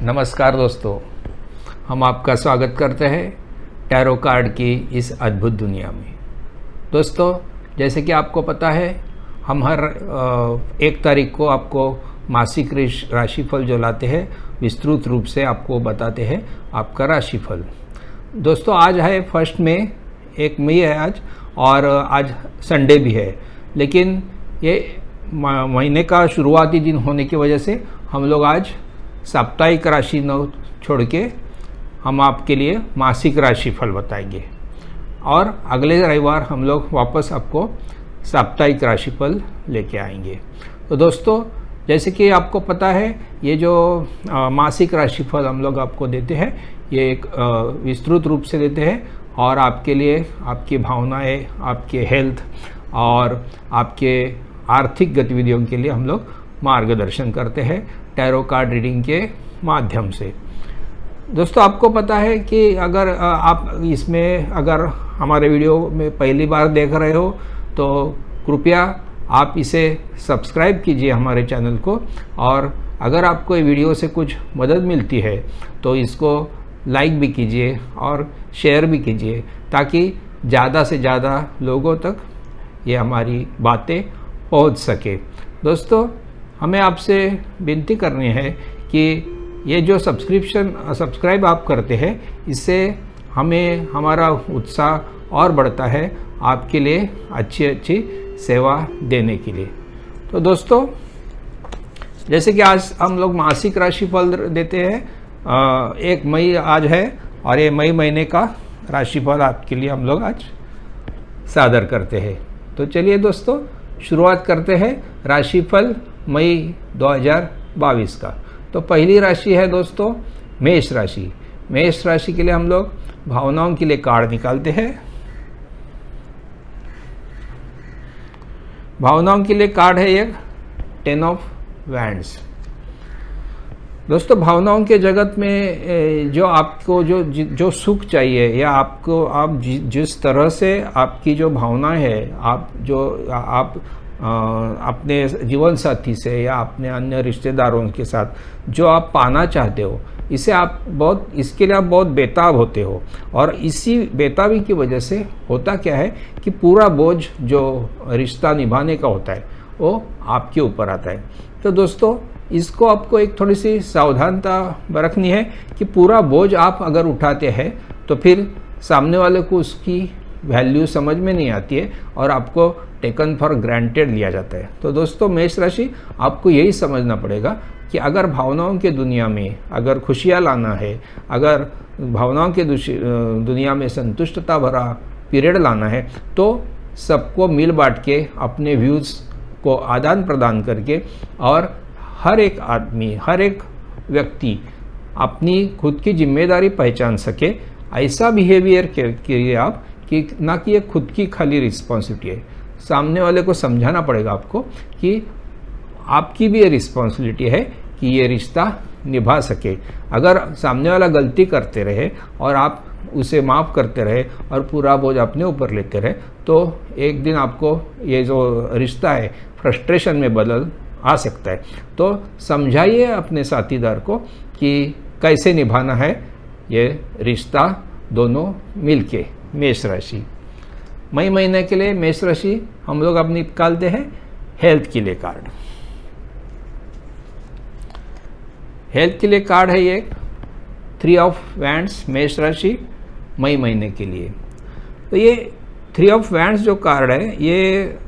नमस्कार दोस्तों, हम आपका स्वागत करते हैं टैरो कार्ड की इस अद्भुत दुनिया में। दोस्तों, जैसे कि आपको पता है, हम हर 1 तारीख को आपको मासिक राशिफल जो लाते हैं विस्तृत रूप से आपको बताते हैं आपका राशिफल। दोस्तों, आज है 1 मई, 1 मई है आज, और आज संडे भी है। लेकिन ये महीने का शुरुआती दिन होने की वजह से हम लोग आज साप्ताहिक राशि न छोड़ के हम आपके लिए मासिक राशिफल बताएंगे, और अगले रविवार हम लोग वापस आपको साप्ताहिक राशिफल लेके आएंगे। तो दोस्तों, जैसे कि आपको पता है, ये जो मासिक राशिफल हम लोग आपको देते हैं, ये एक विस्तृत रूप से देते हैं और आपके लिए आपकी भावनाएं, आपके हेल्थ और आपके आर्थिक गतिविधियों के लिए हम लोग मार्गदर्शन करते हैं टैरो कार्ड रीडिंग के माध्यम से। दोस्तों, आपको पता है कि अगर आप इसमें अगर हमारे वीडियो में पहली बार देख रहे हो तो कृपया आप इसे सब्सक्राइब कीजिए हमारे चैनल को, और अगर आपको ये वीडियो से कुछ मदद मिलती है तो इसको लाइक भी कीजिए और शेयर भी कीजिए, ताकि ज़्यादा से ज़्यादा लोगों तक ये हमारी बातें पहुंच सके। दोस्तों, हमें आपसे विनती करनी है कि ये जो सब्सक्राइब आप करते हैं, इससे हमें हमारा उत्साह और बढ़ता है आपके लिए अच्छी सेवा देने के लिए। तो दोस्तों, जैसे कि आज हम लोग मासिक राशिफल देते हैं, 1 मई आज है, और ये मई महीने का राशिफल आपके लिए हम लोग आज सादर करते हैं। तो चलिए दोस्तों, शुरुआत करते हैं राशिफल मई 2022 का। तो पहली राशि है दोस्तों मेष राशि। मेष राशि के लिए हम लोग भावनाओं के लिए कार्ड निकालते हैं। भावनाओं के लिए कार्ड है एक 10 ऑफ वैंड्स। दोस्तों, भावनाओं के जगत में जो आपको जो सुख चाहिए, या आपको आप जिस तरह से आपकी जो भावनाएं है, आप अपने जीवन साथी से या अपने अन्य रिश्तेदारों के साथ जो आप पाना चाहते हो, इसके लिए आप बहुत बेताब होते हो, और इसी बेताबी की वजह से होता क्या है कि पूरा बोझ जो रिश्ता निभाने का होता है वो आपके ऊपर आता है। तो दोस्तों, इसको आपको एक थोड़ी सी सावधानता बरतनी है कि पूरा बोझ आप अगर उठाते हैं तो फिर सामने वाले को उसकी वैल्यू समझ में नहीं आती है और आपको टेकन फॉर ग्रांटेड लिया जाता है। तो दोस्तों, मेष राशि, आपको यही समझना पड़ेगा कि अगर भावनाओं के दुनिया में अगर खुशियाँ लाना है, अगर भावनाओं के दुनिया में संतुष्टता भरा पीरियड लाना है, तो सबको मिल बांट के अपने व्यूज़ को आदान प्रदान करके, और हर एक आदमी, हर एक व्यक्ति अपनी खुद की जिम्मेदारी पहचान सके, ऐसा बिहेवियर करिए आप कि ना कि ये खुद की खाली रिस्पॉन्सिबिलिटी है। सामने वाले को समझाना पड़ेगा आपको कि आपकी भी ये रिस्पॉन्सिबिलिटी है कि ये रिश्ता निभा सके। अगर सामने वाला गलती करते रहे और आप उसे माफ़ करते रहे और पूरा बोझ अपने ऊपर लेते रहे, तो एक दिन आपको ये जो रिश्ता है फ्रस्ट्रेशन में बदल आ सकता है। तो समझाइए अपने साथीदार को कि कैसे निभाना है ये रिश्ता दोनों मिलके। मेष राशि, मई महीने के लिए मेष राशि हम लोग अब निकालते हैं हेल्थ के लिए कार्ड। हेल्थ के लिए कार्ड है ये 3 ऑफ वैंड्स, मेष राशि मई महीने के लिए। तो ये 3 ऑफ वैंड्स जो कार्ड है, ये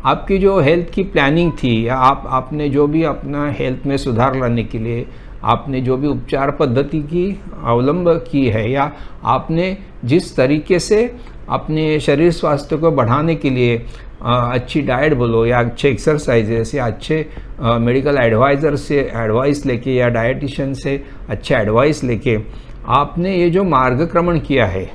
आपकी जो हेल्थ की प्लानिंग थी, या आपने जो भी अपना हेल्थ में सुधार लाने के लिए आपने जो भी उपचार पद्धति की अवलंब की है, या आपने जिस तरीके से अपने शरीर स्वास्थ्य को बढ़ाने के लिए अच्छी डाइट बोलो, या अच्छे एक्सरसाइजेस, या अच्छे मेडिकल एडवाइज़र से एडवाइस लेके, या डाइटिशियन से अच्छे एडवाइस लेके आपने ये जो मार्गक्रमण किया है,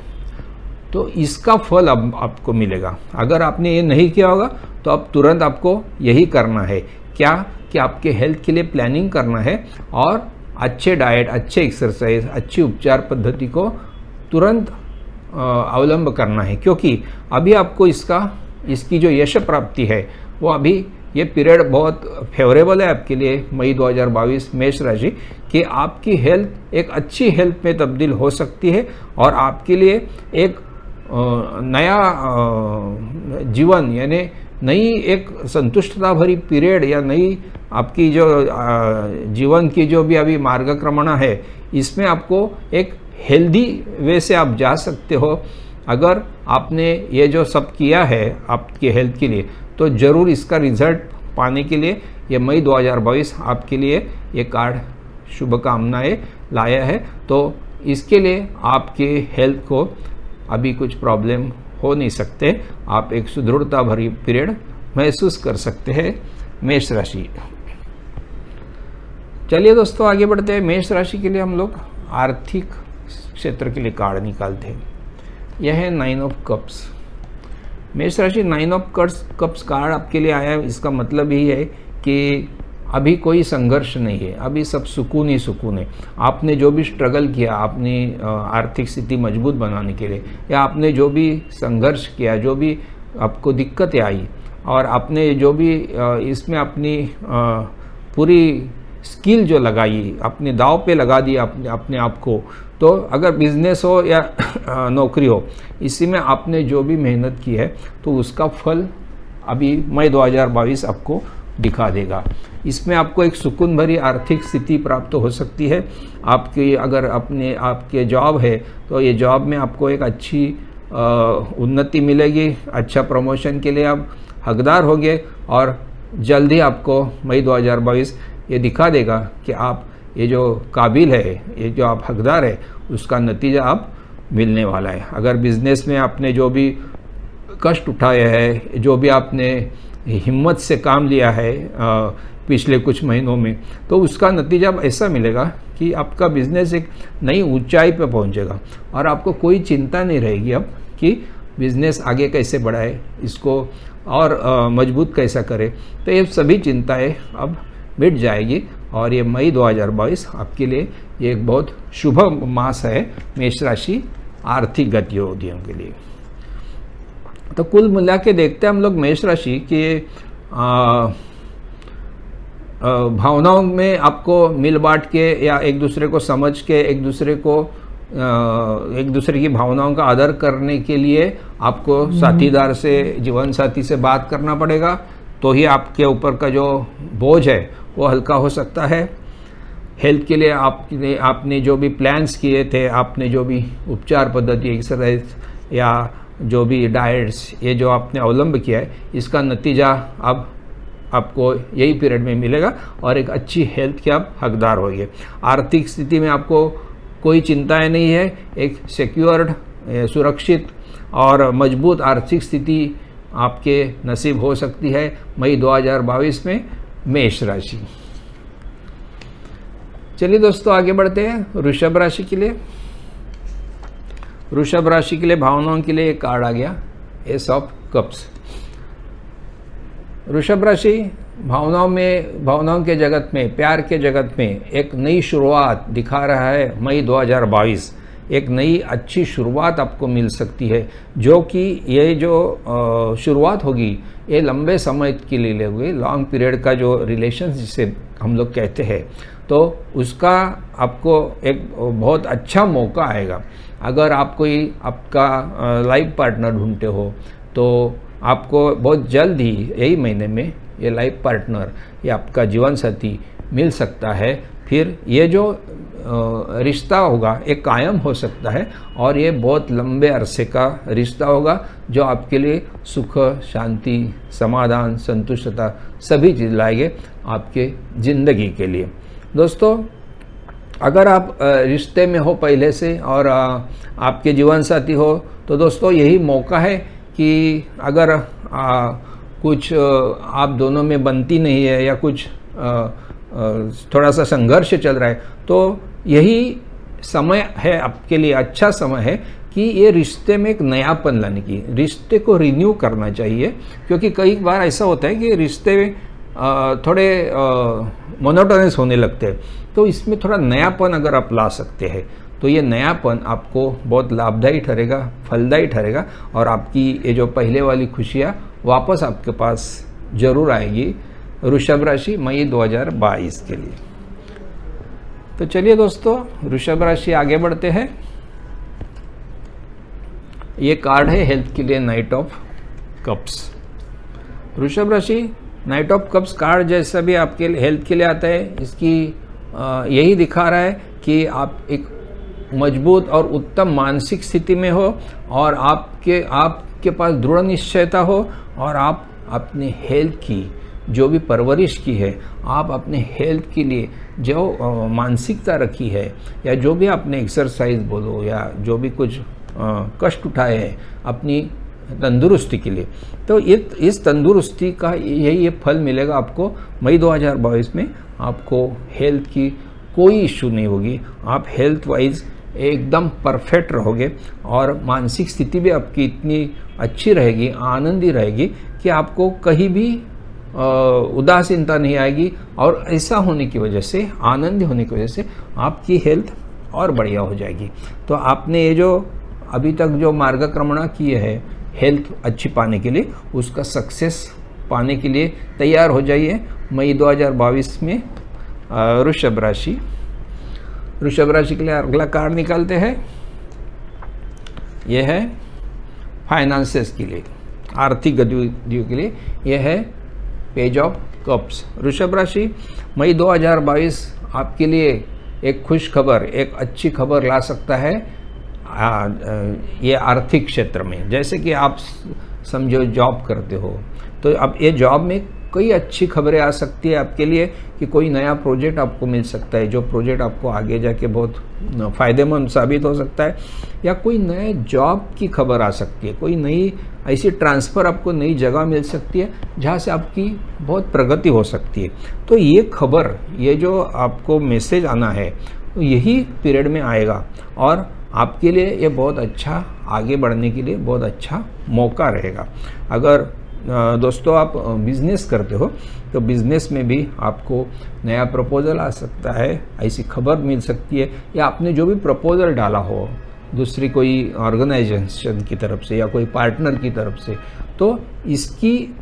तो इसका फल अब आपको मिलेगा। अगर आपने ये नहीं किया होगा तो अब तुरंत आपको यही करना है, क्या कि आपके हेल्थ के लिए प्लानिंग करना है, और अच्छे डाइट, अच्छे एक्सरसाइज, अच्छी उपचार पद्धति को तुरंत अवलंब करना है, क्योंकि अभी आपको इसकी जो यश प्राप्ति है वो अभी ये पीरियड बहुत फेवरेबल है आपके लिए मई 2022 मेष राशि कि आपकी हेल्थ एक अच्छी हेल्थ में तब्दील हो सकती है और आपके लिए एक नया जीवन यानी नई एक संतुष्टता भरी पीरियड या नई आपकी जो जीवन की जो भी अभी मार्गक्रमणा है इसमें आपको एक हेल्दी वे से आप जा सकते हो। अगर आपने ये जो सब किया है आपके हेल्थ के लिए तो ज़रूर इसका रिजल्ट पाने के लिए ये मई 2022 आपके लिए ये कार्ड शुभकामनाएं लाया है। तो इसके लिए आपके हेल्थ को अभी कुछ प्रॉब्लम हो नहीं सकते, आप एक सुदृढ़ता भरी पीरियड महसूस कर सकते हैं मेष राशि। चलिए दोस्तों आगे बढ़ते हैं। मेष राशि के लिए हम लोग आर्थिक क्षेत्र के लिए कार्ड निकालते हैं। यह है 9 ऑफ कप्स। मेष राशि 9 ऑफ कप्स कार्ड आपके लिए आया है। इसका मतलब यही है कि अभी कोई संघर्ष नहीं है, अभी सब सुकून ही सुकून है। आपने जो भी स्ट्रगल किया अपनी आर्थिक स्थिति मजबूत बनाने के लिए, या आपने जो भी संघर्ष किया, जो भी आपको दिक्कतें आई और आपने जो भी इसमें अपनी पूरी स्किल जो लगाई, अपने दाव पे लगा दी अपने आप को, तो अगर बिजनेस हो या नौकरी हो, इसी में आपने जो भी मेहनत की है तो उसका फल अभी मई 2022 आपको दिखा देगा। इसमें आपको एक सुकून भरी आर्थिक स्थिति प्राप्त हो सकती है। आपकी अगर आपके जॉब है तो ये जॉब में आपको एक अच्छी उन्नति मिलेगी, अच्छा प्रमोशन के लिए आप हकदार होंगे और जल्दी आपको मई 2022 ये दिखा देगा कि आप ये जो काबिल है, ये जो आप हकदार है, उसका नतीजा आप मिलने वाला है। अगर बिजनेस में आपने जो भी कष्ट उठाए हैं, जो भी आपने हिम्मत से काम लिया है पिछले कुछ महीनों में, तो उसका नतीजा अब ऐसा मिलेगा कि आपका बिजनेस एक नई ऊंचाई पे पहुंचेगा और आपको कोई चिंता नहीं रहेगी अब कि बिजनेस आगे कैसे बढ़ाए, इसको और मजबूत कैसा करे। तो ये सभी चिंताएं अब मिट जाएगी और ये मई 2022 आपके लिए ये एक बहुत शुभ मास है मेष राशि आर्थिक गतिविधियों के लिए। तो कुल मिला के देखते हैं हम लोग मेष राशि के भावनाओं में आपको मिल बांट के या एक दूसरे को समझ के एक दूसरे की भावनाओं का आदर करने के लिए आपको साथीदार से, जीवन साथी से बात करना पड़ेगा, तो ही आपके ऊपर का जो बोझ है वो हल्का हो सकता है। हेल्थ के लिए आपने जो भी प्लान्स किए थे, आपने जो भी उपचार पद्धति, एक्सरसाइज या जो भी डाइट्स, ये जो आपने अवलंब किया है, इसका नतीजा अब आपको यही पीरियड में मिलेगा और एक अच्छी हेल्थ के आप हकदार होंगे। आर्थिक स्थिति में आपको कोई चिंताएं नहीं है, एक सिक्योर्ड, सुरक्षित और मजबूत आर्थिक स्थिति आपके नसीब हो सकती है मई 2022 में मेष राशि। चलिए दोस्तों आगे बढ़ते हैं वृषभ राशि के लिए। वृषभ राशि के लिए भावनाओं के लिए एक कार्ड आ गया, एस ऑफ कप्स। वृषभ राशि भावनाओं के जगत में, प्यार के जगत में एक नई शुरुआत दिखा रहा है मई 2022। एक नई अच्छी शुरुआत आपको मिल सकती है, जो कि ये जो शुरुआत होगी ये लंबे समय के लिए होगी, लॉन्ग पीरियड का जो रिलेशन जिसे हम लोग कहते हैं, तो उसका आपको एक बहुत अच्छा मौका आएगा। अगर आप कोई आपका लाइफ पार्टनर ढूंढते हो तो आपको बहुत जल्द ही यही महीने में ये लाइफ पार्टनर या आपका जीवन साथी मिल सकता है। फिर ये जो रिश्ता होगा एक कायम हो सकता है और ये बहुत लंबे अरसे का रिश्ता होगा जो आपके लिए सुख, शांति, समाधान, संतुष्टता सभी चीज़ लाएंगे आपके ज़िंदगी के लिए। दोस्तों अगर आप रिश्ते में हो पहले से और आपके जीवन साथी हो तो दोस्तों यही मौका है कि अगर कुछ आप दोनों में बनती नहीं है या कुछ थोड़ा सा संघर्ष चल रहा है, तो यही समय है आपके लिए, अच्छा समय है कि ये रिश्ते में एक नयापन लाने की, रिश्ते को रिन्यू करना चाहिए। क्योंकि कई बार ऐसा होता है कि रिश्ते थोड़े मोनोटोनस होने लगते हैं, तो इसमें थोड़ा नयापन अगर आप ला सकते हैं तो ये नयापन आपको बहुत लाभदायी ठहरेगा, फलदायी ठहरेगा और आपकी ये जो पहले वाली खुशियाँ वापस आपके पास जरूर आएगी वृषभ राशि मई 2022 के लिए। तो चलिए दोस्तों, वृषभ राशि आगे बढ़ते हैं। ये कार्ड है हेल्थ के लिए, नाइट ऑफ कप्स। वृषभ राशि नाइट ऑफ कप्स कार्ड जैसा भी आपके हेल्थ के लिए आता है, इसकी यही दिखा रहा है कि आप एक मजबूत और उत्तम मानसिक स्थिति में हो और आपके पास दृढ़ निश्चयता हो और आप अपने हेल्थ की जो भी परवरिश की है, आप अपने हेल्थ के लिए जो मानसिकता रखी है या जो भी आपने एक्सरसाइज बोलो या जो भी कुछ कष्ट उठाए हैं अपनी तंदुरुस्ती के लिए, तो इस तंदुरुस्ती का यही फल मिलेगा आपको मई 2022 में। आपको हेल्थ की कोई इश्यू नहीं होगी, आप हेल्थ वाइज एकदम परफेक्ट रहोगे और मानसिक स्थिति भी आपकी इतनी अच्छी रहेगी, आनंदी रहेगी कि आपको कहीं भी उदासीनता नहीं आएगी। और ऐसा होने की वजह से, आनंदी होने की वजह से आपकी हेल्थ और बढ़िया हो जाएगी। तो आपने ये जो अभी तक जो मार्गक्रमण किए है हेल्थ अच्छी पाने के लिए, उसका सक्सेस पाने के लिए तैयार हो जाइए। मई 2022 में वृषभ राशि के लिए अगला कार्ड निकालते हैं। यह है फाइनेंसेस के लिए, आर्थिक गतिविधियों के लिए। यह है पेज ऑफ कप्स। वृषभ राशि मई 2022 आपके लिए एक खुश खबर, एक अच्छी खबर ला सकता है ये आर्थिक क्षेत्र में। जैसे कि आप समझो जॉब करते हो, तो अब ये जॉब में कई अच्छी खबरें आ सकती है आपके लिए कि कोई नया प्रोजेक्ट आपको मिल सकता है, जो प्रोजेक्ट आपको आगे जाके बहुत फ़ायदेमंद साबित हो सकता है, या कोई नए जॉब की खबर आ सकती है, कोई नई ऐसी ट्रांसफ़र आपको नई जगह मिल सकती है जहाँ से आपकी बहुत प्रगति हो सकती है। तो ये खबर, ये जो आपको मैसेज आना है, तो यही पीरियड में आएगा और आपके लिए ये बहुत अच्छा, आगे बढ़ने के लिए बहुत अच्छा मौका रहेगा। अगर दोस्तों आप बिज़नेस करते हो तो बिज़नेस में भी आपको नया प्रपोज़ल आ सकता है, ऐसी खबर मिल सकती है, या आपने जो भी प्रपोज़ल डाला हो दूसरी कोई ऑर्गेनाइजेशन की तरफ से या कोई पार्टनर की तरफ से, तो इसकी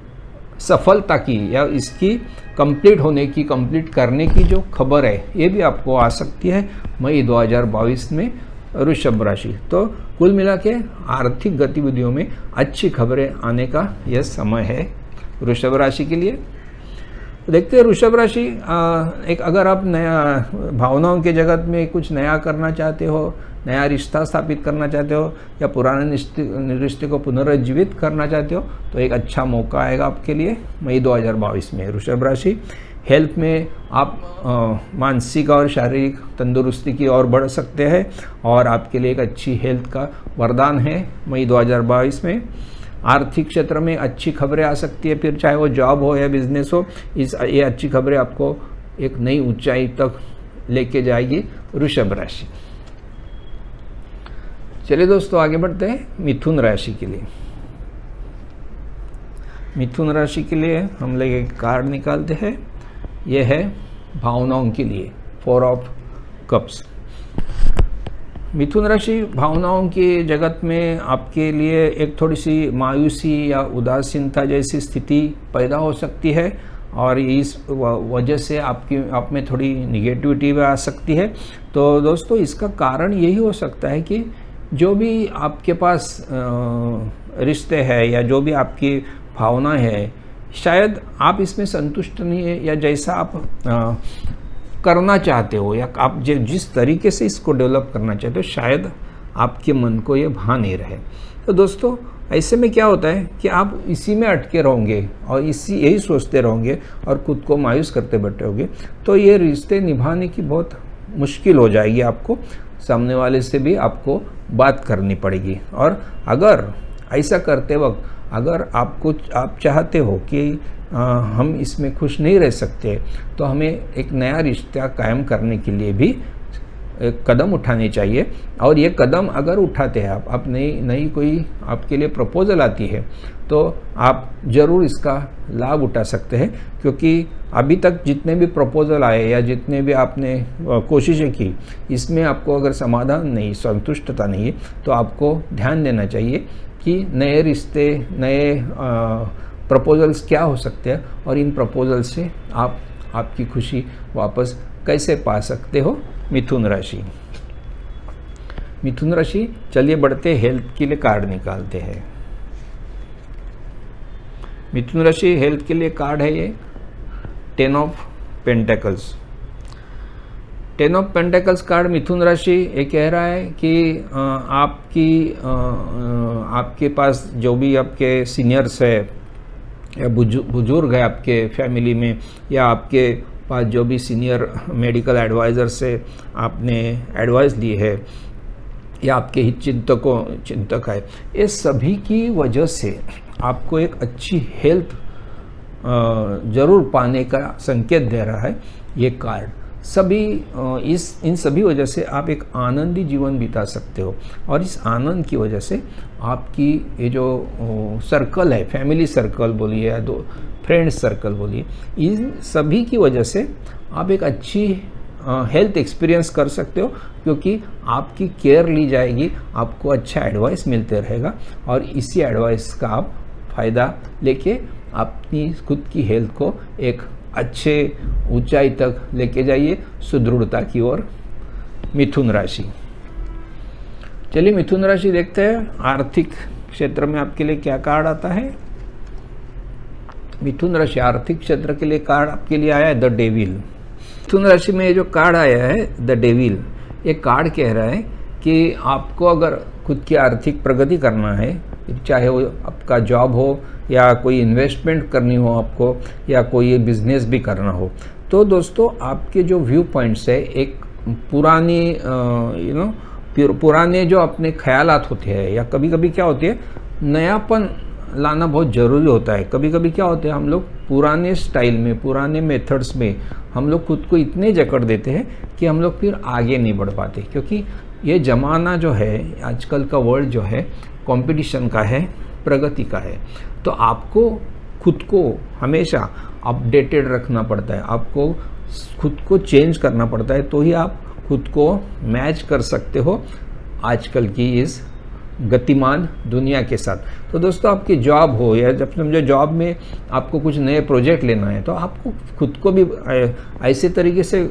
सफलता की या इसकी कंप्लीट करने की जो खबर है, ये भी आपको आ सकती है मई 2022 में वृषभ राशि। तो कुल मिला के आर्थिक गतिविधियों में अच्छी खबरें आने का यह समय है वृषभ राशि के लिए। देखते हैं वृषभ राशि, एक अगर आप नया भावनाओं के जगत में कुछ नया करना चाहते हो, नया रिश्ता स्थापित करना चाहते हो या पुराने रिश्ते को पुनर्जीवित करना चाहते हो, तो एक अच्छा मौका आएगा आपके लिए मई 2022 में। वृषभ राशि हेल्थ में आप मानसिक और शारीरिक तंदुरुस्ती की ओर बढ़ सकते हैं और आपके लिए एक अच्छी हेल्थ का वरदान है मई 2022 में। आर्थिक क्षेत्र में अच्छी खबरें आ सकती है, फिर चाहे वो जॉब हो या बिजनेस हो, ये अच्छी खबरें आपको एक नई ऊंचाई तक लेके जाएगी वृषभ राशि। चलिए दोस्तों आगे बढ़ते हैं मिथुन राशि के लिए। मिथुन राशि के लिए हम लोग एक कार्ड निकालते हैं। यह है भावनाओं के लिए, 4 ऑफ कप्स। मिथुन राशि भावनाओं के जगत में आपके लिए एक थोड़ी सी मायूसी या उदासीनता जैसी स्थिति पैदा हो सकती है और इस वजह से आप में थोड़ी निगेटिविटी भी आ सकती है। तो दोस्तों इसका कारण यही हो सकता है कि जो भी आपके पास रिश्ते हैं या जो भी आपकी भावना है, शायद आप इसमें संतुष्ट नहीं है, या जैसा आप करना चाहते हो या आप जिस तरीके से इसको डेवलप करना चाहते हो, शायद आपके मन को ये भा नहीं रहे। तो दोस्तों ऐसे में क्या होता है कि आप इसी में अटके रहोगे और यही सोचते रहोगे और खुद को मायूस करते बैठोगे, तो ये रिश्ते निभाने की बहुत मुश्किल हो जाएगी। आपको सामने वाले से भी आपको बात करनी पड़ेगी। और अगर ऐसा करते वक्त अगर आप चाहते हो कि हम इसमें खुश नहीं रह सकते, तो हमें एक नया रिश्ता कायम करने के लिए भी एक कदम उठाने चाहिए। और ये कदम अगर उठाते हैं आप नई कोई आपके लिए प्रपोजल आती है, तो आप ज़रूर इसका लाभ उठा सकते हैं, क्योंकि अभी तक जितने भी प्रपोजल आए या जितने भी आपने कोशिशें की, इसमें आपको अगर समाधान नहीं, संतुष्टता नहीं है, तो आपको ध्यान देना चाहिए कि नए रिश्ते, नए प्रपोजल्स क्या हो सकते हैं और इन प्रपोजल से आप आपकी खुशी वापस कैसे पा सकते हो। मिथुन राशि, मिथुन राशि, चलिए बढ़ते हेल्थ के लिए कार्ड निकालते हैं। मिथुन राशि हेल्थ के लिए कार्ड है ये 10 of pentacles. 10 of pentacles card मिथुन राशि ये कह रहा है कि आपके पास जो भी आपके सीनियर्स है या बुजुर्ग है आपके फैमिली में, या आपके पास जो भी सीनियर मेडिकल एडवाइज़र से आपने एडवाइस ली है, या आपके हित चिंतक है, ये सभी की वजह से आपको एक अच्छी हेल्थ ज़रूर पाने का संकेत दे रहा है ये कार्ड। इन सभी वजह से आप एक आनंदी जीवन बिता सकते हो, और इस आनंद की वजह से आपकी ये जो सर्कल है, फैमिली सर्कल बोलिए या दो फ्रेंड्स सर्कल बोलिए, इन सभी की वजह से आप एक अच्छी हेल्थ एक्सपीरियंस कर सकते हो, क्योंकि आपकी केयर ली जाएगी, आपको अच्छा एडवाइस मिलते रहेगा, और इसी एडवाइस का आप फ़ायदा लेके अपनी खुद की हेल्थ को एक अच्छे ऊंचाई तक लेके जाइए, सुदृढ़ता की ओर। मिथुन राशि, चलिए मिथुन राशि देखते हैं आर्थिक क्षेत्र में आपके लिए क्या कार्ड आता है। मिथुन राशि आर्थिक क्षेत्र के लिए कार्ड आपके लिए आया है द डेविल। मिथुन राशि में ये जो कार्ड आया है द डेविल, ये कार्ड कह रहा है कि आपको अगर खुद की आर्थिक प्रगति करना है, चाहे वो आपका जॉब हो या कोई इन्वेस्टमेंट करनी हो आपको, या कोई बिजनेस भी करना हो, तो दोस्तों आपके जो व्यू पॉइंट्स है, एक पुराने जो अपने ख्यालात होते हैं, या कभी कभी क्या होती है नयापन लाना बहुत ज़रूरी होता है। कभी कभी क्या होता है हम लोग पुराने स्टाइल में, पुराने मेथड्स में हम लोग खुद को इतने जकड़ देते हैं कि हम लोग फिर आगे नहीं बढ़ पाते, क्योंकि ये ज़माना जो है, आजकल का वर्ल्ड जो है कंपटीशन का है, प्रगति का है। तो आपको खुद को हमेशा अपडेटेड रखना पड़ता है, आपको खुद को चेंज करना पड़ता है, तो ही आप खुद को मैच कर सकते हो आजकल की इस गतिमान दुनिया के साथ। तो दोस्तों आपकी जॉब हो, या जब समझो जॉब में आपको कुछ नए प्रोजेक्ट लेना है, तो आपको खुद को भी ऐसे तरीके से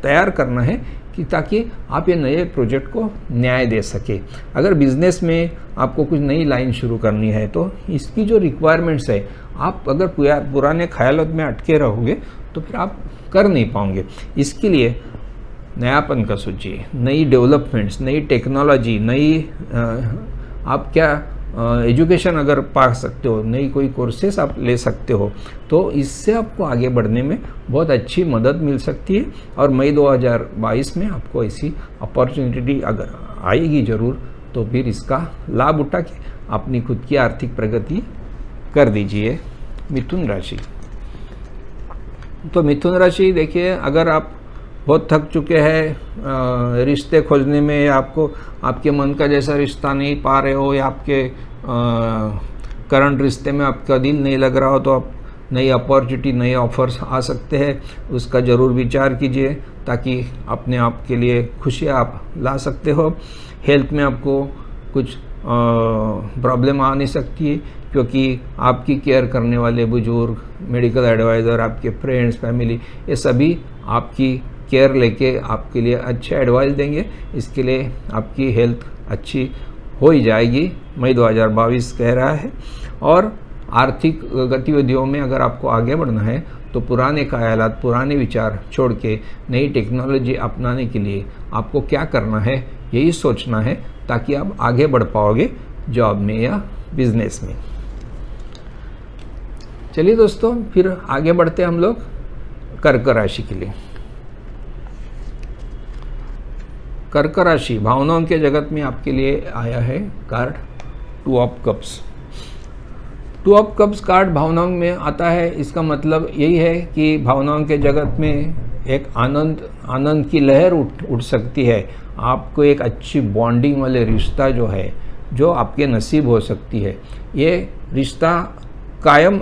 तैयार करना है कि ताकि आप ये नए प्रोजेक्ट को न्याय दे सके। अगर बिजनेस में आपको कुछ नई लाइन शुरू करनी है, तो इसकी जो रिक्वायरमेंट्स है, आप अगर पुराने ख्यालों में अटके रहोगे तो फिर आप कर नहीं पाओगे। इसके लिए नयापन का सोचिए, नई डेवलपमेंट्स, नई टेक्नोलॉजी, नई आप क्या एजुकेशन अगर पा सकते हो, नई कोई कोर्सेस आप ले सकते हो, तो इससे आपको आगे बढ़ने में बहुत अच्छी मदद मिल सकती है। और मई 2022 में आपको ऐसी अपॉर्चुनिटी अगर आएगी ज़रूर, तो फिर इसका लाभ उठा के अपनी खुद की आर्थिक प्रगति कर दीजिए। मिथुन राशि, तो मिथुन राशि देखिए, अगर आप बहुत थक चुके हैं रिश्ते खोजने में, या आपको आपके मन का जैसा रिश्ता नहीं पा रहे हो, या आपके करंट रिश्ते में आपका दिल नहीं लग रहा हो, तो आप नई अपॉर्चुनिटी, नए ऑफर्स आ सकते हैं, उसका ज़रूर विचार कीजिए, ताकि अपने आप के लिए खुशियाँ आप ला सकते हो। हेल्थ में आपको कुछ प्रॉब्लम आ नहीं सकती है, क्योंकि आपकी केयर करने वाले बुजुर्ग, मेडिकल एडवाइज़र, आपके फ्रेंड्स, फैमिली, ये सभी आपकी केयर लेके आपके लिए अच्छे एडवाइस देंगे। इसके लिए आपकी हेल्थ अच्छी हो ही जाएगी, मई 2022 कह रहा है। और आर्थिक गतिविधियों में अगर आपको आगे बढ़ना है, तो पुराने ख्यालात, पुराने विचार छोड़ के नई टेक्नोलॉजी अपनाने के लिए आपको क्या करना है, यही सोचना है, ताकि आप आगे बढ़ पाओगे जॉब में या बिजनेस में। चलिए दोस्तों, फिर आगे बढ़ते हम लोग कर्क राशि के लिए। कर्क राशि भावनाओं के जगत में आपके लिए आया है card 2 of cups. 2 of cups card भावनाओं में आता है, इसका मतलब यही है कि भावनाओं के जगत में एक आनंद की लहर उठ सकती है। आपको एक अच्छी बॉन्डिंग वाले रिश्ता जो है, जो आपके नसीब हो सकती है। ये रिश्ता कायम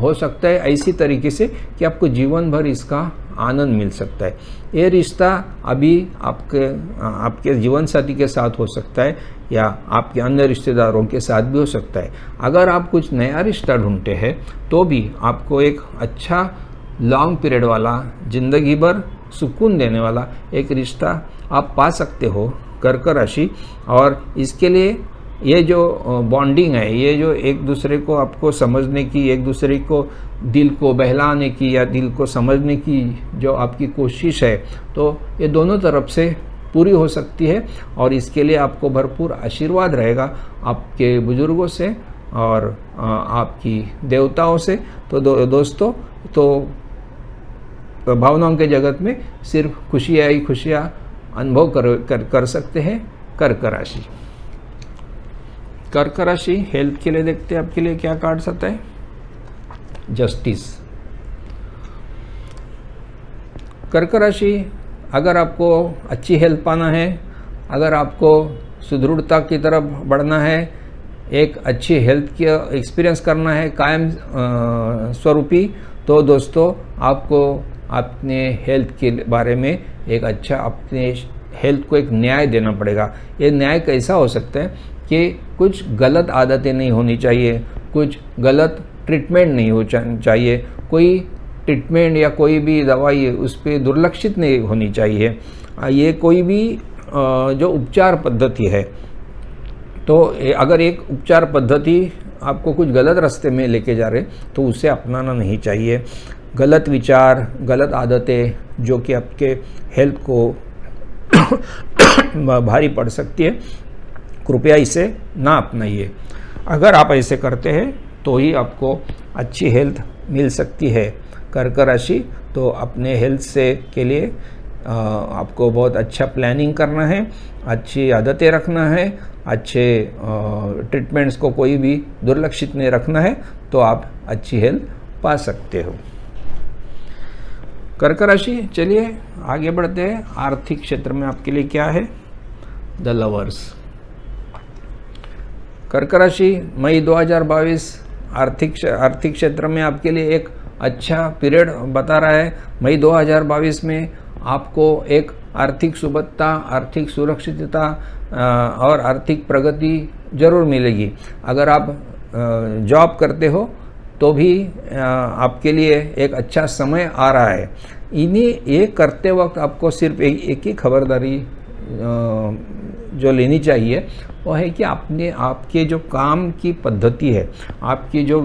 हो सकता है ऐसी तरीके से कि आपको जीवन भर इसका आनंद मिल सकता है। ये रिश्ता अभी आपके जीवन साथी के साथ हो सकता है या आपके अन्य रिश्तेदारों के साथ भी हो सकता है। अगर आप कुछ नया रिश्ता ढूंढते हैं तो भी आपको एक अच्छा लॉन्ग पीरियड वाला, ज़िंदगी भर सुकून देने वाला एक रिश्ता आप पा सकते हो कर्क राशि। और इसके लिए ये जो बॉन्डिंग है, ये जो एक दूसरे को आपको समझने की, एक दूसरे को दिल को बहलाने की या दिल को समझने की जो आपकी कोशिश है, तो ये दोनों तरफ से पूरी हो सकती है। और इसके लिए आपको भरपूर आशीर्वाद रहेगा आपके बुजुर्गों से और आपकी देवताओं से। तो दोस्तों, तो भावनाओं के जगत में सिर्फ खुशियाँ ही खुशियाँ अनुभव कर सकते हैं कर्क राशि। कर्क राशि हेल्थ के लिए देखते हैं आपके लिए क्या कार्ड्स आता है। जस्टिस। कर्क राशि, अगर आपको अच्छी हेल्थ पाना है, अगर आपको सुदृढ़ता की तरफ बढ़ना है, एक अच्छी हेल्थ की एक्सपीरियंस करना है कायम स्वरूपी, तो दोस्तों आपको अपने हेल्थ के बारे में एक अच्छा, अपने हेल्थ को एक न्याय देना पड़ेगा। ये न्याय कैसा हो सकता है कि कुछ गलत आदतें नहीं होनी चाहिए, कुछ गलत ट्रीटमेंट नहीं हो चाहिए, कोई ट्रीटमेंट या कोई भी दवाई उस पर दुर्लक्षित नहीं होनी चाहिए। ये कोई भी जो उपचार पद्धति है, तो अगर एक उपचार पद्धति आपको कुछ गलत रास्ते में लेके जा रहे तो उसे अपनाना नहीं चाहिए। गलत विचार, गलत आदतें जो कि आपके हेल्थ को भारी पड़ सकती है, कृपया इसे ना अपनाइए। अगर आप ऐसे करते हैं तो ही आपको अच्छी हेल्थ मिल सकती है कर्क राशि। तो अपने हेल्थ से के लिए आपको बहुत अच्छा प्लानिंग करना है, अच्छी आदतें रखना है, अच्छे ट्रीटमेंट्स को कोई भी दुर्लक्षित नहीं रखना है, तो आप अच्छी हेल्थ पा सकते हो। कर्क राशि, चलिए आगे बढ़ते हैं। आर्थिक क्षेत्र में आपके लिए क्या है। The lovers. कर्क राशि, मई 2022 आर्थिक क्षेत्र में आपके लिए एक अच्छा पीरियड बता रहा है। मई 2022 में आपको एक आर्थिक सुबत्ता, आर्थिक सुरक्षितता और आर्थिक प्रगति जरूर मिलेगी। अगर आप जॉब करते हो तो भी आपके लिए एक अच्छा समय आ रहा है। ये करते वक्त आपको सिर्फ एक ही खबरदारी जो लेनी चाहिए वो है कि आपके जो काम की पद्धति है, आपकी जो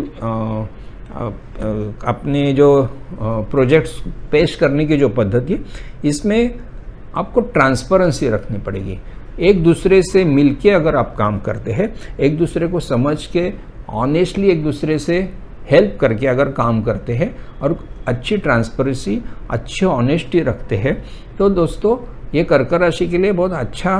अपने जो प्रोजेक्ट्स पेश करने की जो पद्धति, इसमें आपको ट्रांसपेरेंसी रखनी पड़ेगी। एक दूसरे से मिलके अगर आप काम करते हैं, एक दूसरे को समझ के ऑनेस्टली एक दूसरे से हेल्प करके अगर काम करते हैं और अच्छी ट्रांसपेरेंसी, अच्छी ऑनेस्टी रखते हैं, तो दोस्तों ये कर्क राशि के लिए बहुत अच्छा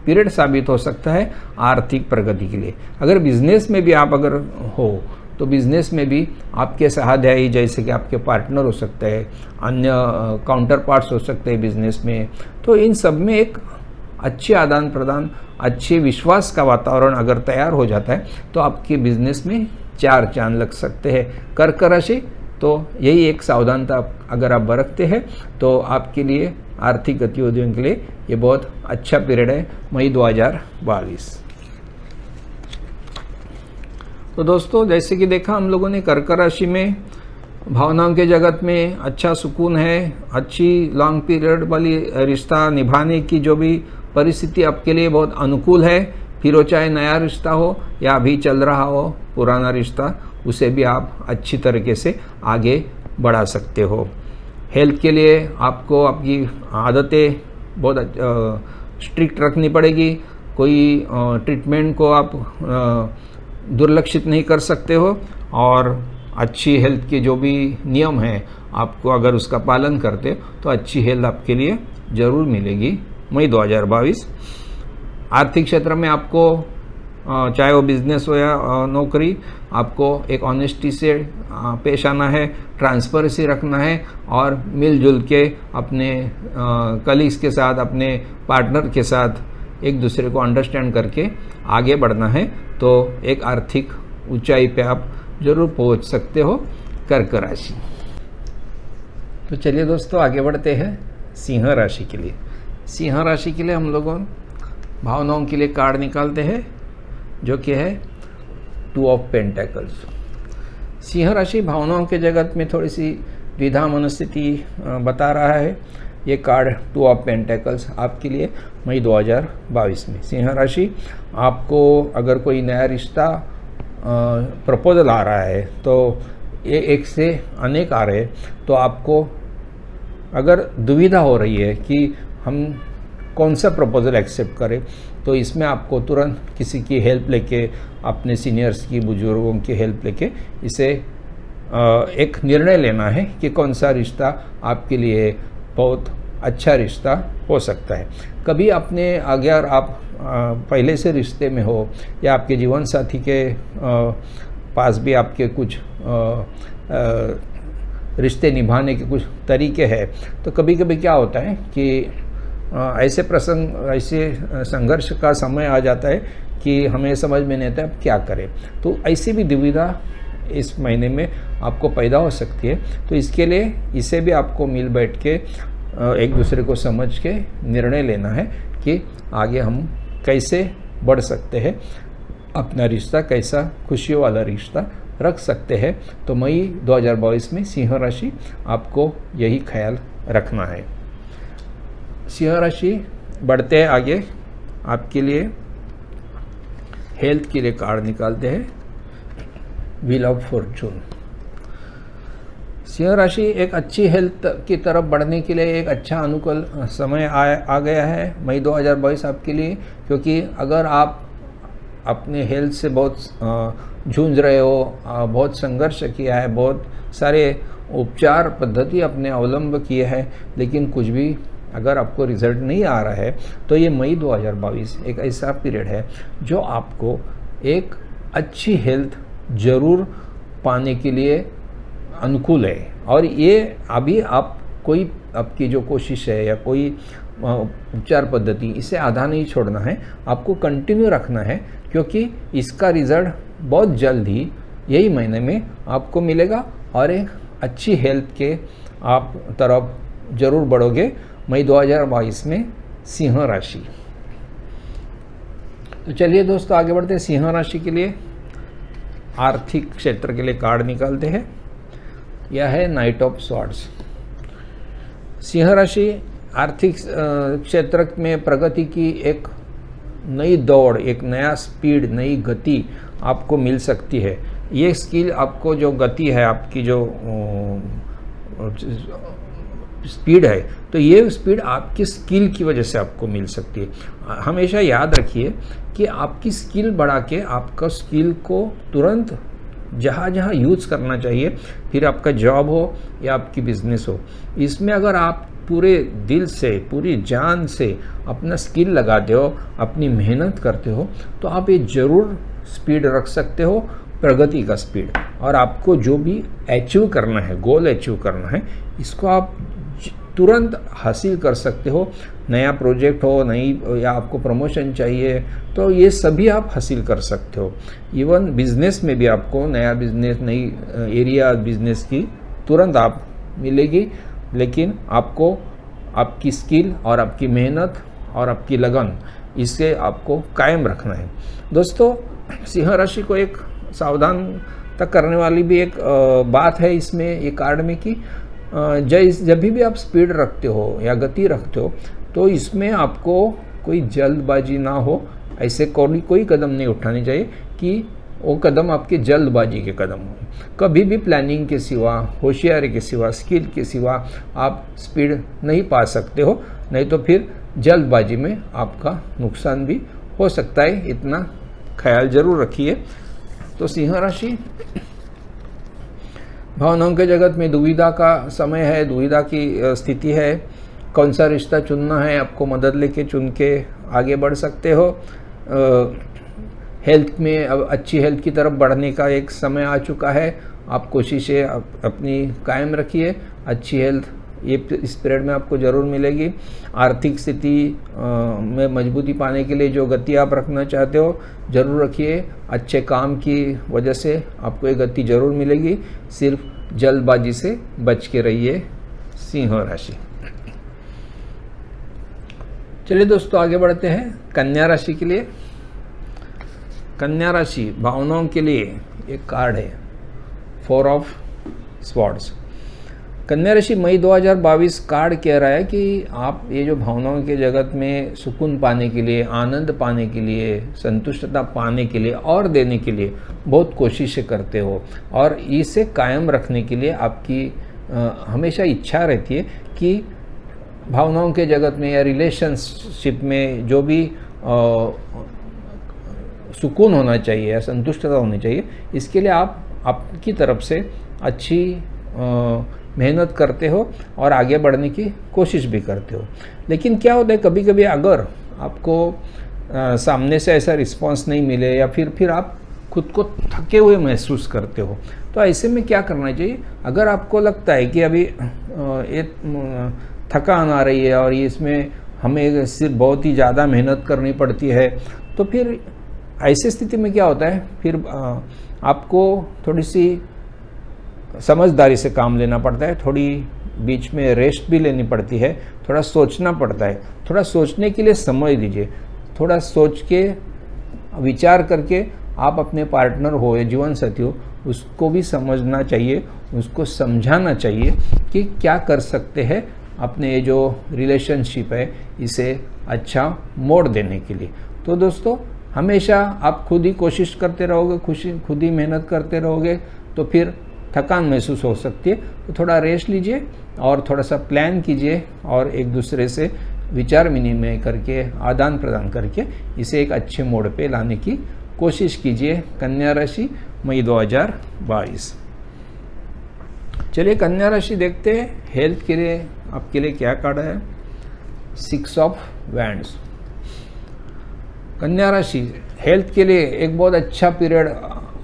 पीरियड साबित हो सकता है आर्थिक प्रगति के लिए। अगर बिजनेस में भी आप अगर हो तो बिजनेस में भी आपके सहाध्यायी, जैसे कि आपके पार्टनर हो सकते हैं, अन्य काउंटर पार्ट्स हो सकते हैं बिजनेस में, तो इन सब में एक अच्छी आदान प्रदान, अच्छे विश्वास का वातावरण अगर तैयार हो जाता है तो आपके बिजनेस में चार चांद लग सकते हैं। कर्क राशि, तो यही एक सावधानता अगर आप बरतते हैं तो आपके लिए आर्थिक गतिविधियों के लिए ये बहुत अच्छा पीरियड है मई 2022। तो दोस्तों, जैसे कि देखा हम लोगों ने कर्क राशि में भावनाओं के जगत में अच्छा सुकून है, अच्छी लॉन्ग पीरियड वाली रिश्ता निभाने की जो भी परिस्थिति आपके लिए बहुत अनुकूल है, फिर वो चाहे नया रिश्ता हो या अभी चल रहा हो पुराना रिश्ता, उसे भी आप अच्छी तरीके से आगे बढ़ा सकते हो। हेल्थ के लिए आपको आपकी आदतें बहुत स्ट्रिक्ट रखनी पड़ेगी। कोई ट्रीटमेंट को आप दुर्लक्षित नहीं कर सकते हो और अच्छी हेल्थ के जो भी नियम हैं आपको अगर उसका पालन करते हो तो अच्छी हेल्थ आपके लिए ज़रूर मिलेगी मई 2022। आर्थिक क्षेत्र में आपको चाहे वो बिजनेस हो या नौकरी, आपको एक ऑनेस्टी से पेश आना है, ट्रांसपेरेंसी रखना है और मिलजुल के अपने कलीग्स के साथ, अपने पार्टनर के साथ एक दूसरे को अंडरस्टैंड करके आगे बढ़ना है, तो एक आर्थिक ऊंचाई पे आप जरूर पहुंच सकते हो कर्क राशि। तो चलिए दोस्तों आगे बढ़ते हैं सिंह राशि के लिए। सिंह राशि के लिए हम लोगों भावनाओं के लिए कार्ड निकालते हैं, जो कि है 2 ऑफ पेंटेकल्स। सिंह राशि भावनाओं के जगत में थोड़ी सी द्विधा मनस्थिति बता रहा है। ये कार्ड 2 ऑफ पेंटेकल्स आपके लिए मई 2022 में। सिंह राशि, आपको अगर कोई नया रिश्ता प्रपोजल आ रहा है तो ये एक से अनेक आ रहे, तो आपको अगर दुविधा हो रही है कि हम कौन सा प्रपोजल एक्सेप्ट करें, तो इसमें आपको तुरंत किसी की हेल्प लेके, अपने सीनियर्स की, बुजुर्गों की हेल्प लेके इसे एक निर्णय लेना है कि कौन सा रिश्ता आपके लिए बहुत अच्छा रिश्ता हो सकता है। कभी अपने अगर आप पहले से रिश्ते में हो या आपके जीवन साथी के पास भी आपके कुछ रिश्ते निभाने के कुछ तरीके हैं, तो कभी कभी क्या होता है कि ऐसे प्रसंग, ऐसे संघर्ष का समय आ जाता है कि हमें समझ में नहीं आता अब क्या करें। तो ऐसी भी दुविधा इस महीने में आपको पैदा हो सकती है। तो इसके लिए इसे भी आपको मिल बैठ के एक दूसरे को समझ के निर्णय लेना है कि आगे हम कैसे बढ़ सकते हैं, अपना रिश्ता कैसा खुशियों वाला रिश्ता रख सकते हैं। तो मई 2022 में सिंह राशि आपको यही ख्याल रखना है। सिंह राशि बढ़ते हैं आगे, आपके लिए हेल्थ के लिए कार्ड निकालते हैं, व्हील ऑफ फॉर्चून। सिंह राशि एक अच्छी हेल्थ की तरफ बढ़ने के लिए एक अच्छा अनुकूल समय आ गया है मई 2022 आपके लिए, क्योंकि अगर आप अपने हेल्थ से बहुत जूझ रहे हो, बहुत संघर्ष किया है, बहुत सारे उपचार पद्धति अपने अवलंब किए हैं, लेकिन कुछ भी अगर आपको रिजल्ट नहीं आ रहा है, तो ये मई 2022 एक ऐसा पीरियड है जो आपको एक अच्छी हेल्थ जरूर पाने के लिए अनुकूल है। और ये अभी आप कोई आपकी जो कोशिश है या कोई उपचार पद्धति, इसे आधा नहीं छोड़ना है, आपको कंटिन्यू रखना है, क्योंकि इसका रिजल्ट बहुत जल्द ही यही महीने में आपको मिलेगा और एक अच्छी हेल्थ के आप तरफ जरूर बढ़ोगे मई 2022 में सिंह राशि। तो चलिए दोस्तों आगे बढ़ते हैं। सिंह राशि के लिए आर्थिक क्षेत्र के लिए कार्ड निकालते हैं। यह है नाइट ऑफ स्वॉर्ड्स। सिंह राशि आर्थिक क्षेत्र में प्रगति की एक नई दौड़, एक नया स्पीड, नई गति आपको मिल सकती है। ये स्किल आपको जो गति है, आपकी जो स्पीड है, तो ये स्पीड आपकी स्किल की वजह से आपको मिल सकती है। हमेशा याद रखिए कि आपकी स्किल बढ़ा के आपका स्किल को तुरंत जहाँ जहाँ यूज़ करना चाहिए, फिर आपका जॉब हो या आपकी बिजनेस हो, इसमें अगर आप पूरे दिल से, पूरी जान से अपना स्किल लगाते हो, अपनी मेहनत करते हो, तो आप ये ज़रूर स्पीड रख सकते हो, प्रगति का स्पीड। और आपको जो भी अचीव करना है, गोल अचीव करना है, इसको आप तुरंत हासिल कर सकते हो। नया प्रोजेक्ट हो, नई या आपको प्रमोशन चाहिए, तो ये सभी आप हासिल कर सकते हो। इवन बिजनेस में भी आपको नया बिजनेस, नई एरिया बिजनेस की तुरंत आप मिलेगी, लेकिन आपको आपकी स्किल और आपकी मेहनत और आपकी लगन, इसे आपको कायम रखना है। दोस्तों, सिंह राशि को एक सावधान तक करने वाली भी एक बात है इसमें, ये कार्ड में, कि जब भी आप स्पीड रखते हो या गति रखते हो, तो इसमें आपको कोई जल्दबाजी ना हो। ऐसे कोई कदम नहीं उठाने चाहिए कि वो कदम आपके जल्दबाजी के कदम हो। कभी भी प्लानिंग के सिवा, होशियारी के सिवा, स्किल के सिवा आप स्पीड नहीं पा सकते हो, नहीं तो फिर जल्दबाजी में आपका नुकसान भी हो सकता है। इतना ख्याल जरूर रखिए। तो सिंह राशि भावनाओं के जगत में दुविधा का समय है, दुविधा की स्थिति है। कौन सा रिश्ता चुनना है, आपको मदद लेके चुन के आगे बढ़ सकते हो। हेल्थ में अब अच्छी हेल्थ की तरफ बढ़ने का एक समय आ चुका है। आप कोशिशें अपनी कायम रखिए। अच्छी हेल्थ ये इस पीरियड में आपको ज़रूर मिलेगी। आर्थिक स्थिति में मजबूती पाने के लिए जो गति आप रखना चाहते हो ज़रूर रखिए। अच्छे काम की वजह से आपको ये गति ज़रूर मिलेगी। सिर्फ जल्दबाजी से बच के रहिए। सिंह राशि। चलिए दोस्तों आगे बढ़ते हैं कन्या राशि के लिए। कन्या राशि भावनाओं के लिए एक कार्ड है, 4 ऑफ स्वॉर्ड्स। कन्या राशि मई 2022 कार्ड कह रहा है कि आप ये जो भावनाओं के जगत में सुकून पाने के लिए, आनंद पाने के लिए, संतुष्टता पाने के लिए और देने के लिए बहुत कोशिशें करते हो और इसे कायम रखने के लिए आपकी हमेशा इच्छा रहती है कि भावनाओं के जगत में या रिलेशनशिप में जो भी सुकून होना चाहिए या संतुष्टता होनी चाहिए, इसके लिए आप आपकी तरफ से अच्छी मेहनत करते हो और आगे बढ़ने की कोशिश भी करते हो। लेकिन क्या होता है, कभी कभी अगर आपको सामने से ऐसा रिस्पांस नहीं मिले या फिर आप खुद को थके हुए महसूस करते हो, तो ऐसे में क्या करना चाहिए? अगर आपको लगता है कि अभी ये थकान आ रही है और इसमें हमें सिर्फ बहुत ही ज़्यादा मेहनत करनी पड़ती है, तो फिर ऐसी स्थिति में क्या होता है, फिर आपको थोड़ी सी समझदारी से काम लेना पड़ता है, थोड़ी बीच में रेस्ट भी लेनी पड़ती है, थोड़ा सोचना पड़ता है। थोड़ा सोचने के लिए समय दीजिए, थोड़ा सोच के विचार करके आप अपने पार्टनर हो या जीवन साथी हो उसको भी समझना चाहिए, उसको समझाना चाहिए कि क्या कर सकते हैं अपने ये जो रिलेशनशिप है इसे अच्छा मोड़ देने के लिए। तो दोस्तों हमेशा आप खुद ही कोशिश करते रहोगे, खुद ही मेहनत करते रहोगे तो फिर थकान महसूस हो सकती है। तो थोड़ा रेस्ट लीजिए और थोड़ा सा प्लान कीजिए और एक दूसरे से विचार विनिमय करके, आदान प्रदान करके इसे एक अच्छे मोड़ पे लाने की कोशिश कीजिए। कन्या राशि मई 2022। चलिए कन्या राशि देखते हैं हेल्थ के लिए आपके लिए क्या कार्ड है। 6 ऑफ वैंड्स। कन्या राशि हेल्थ के लिए एक बहुत अच्छा पीरियड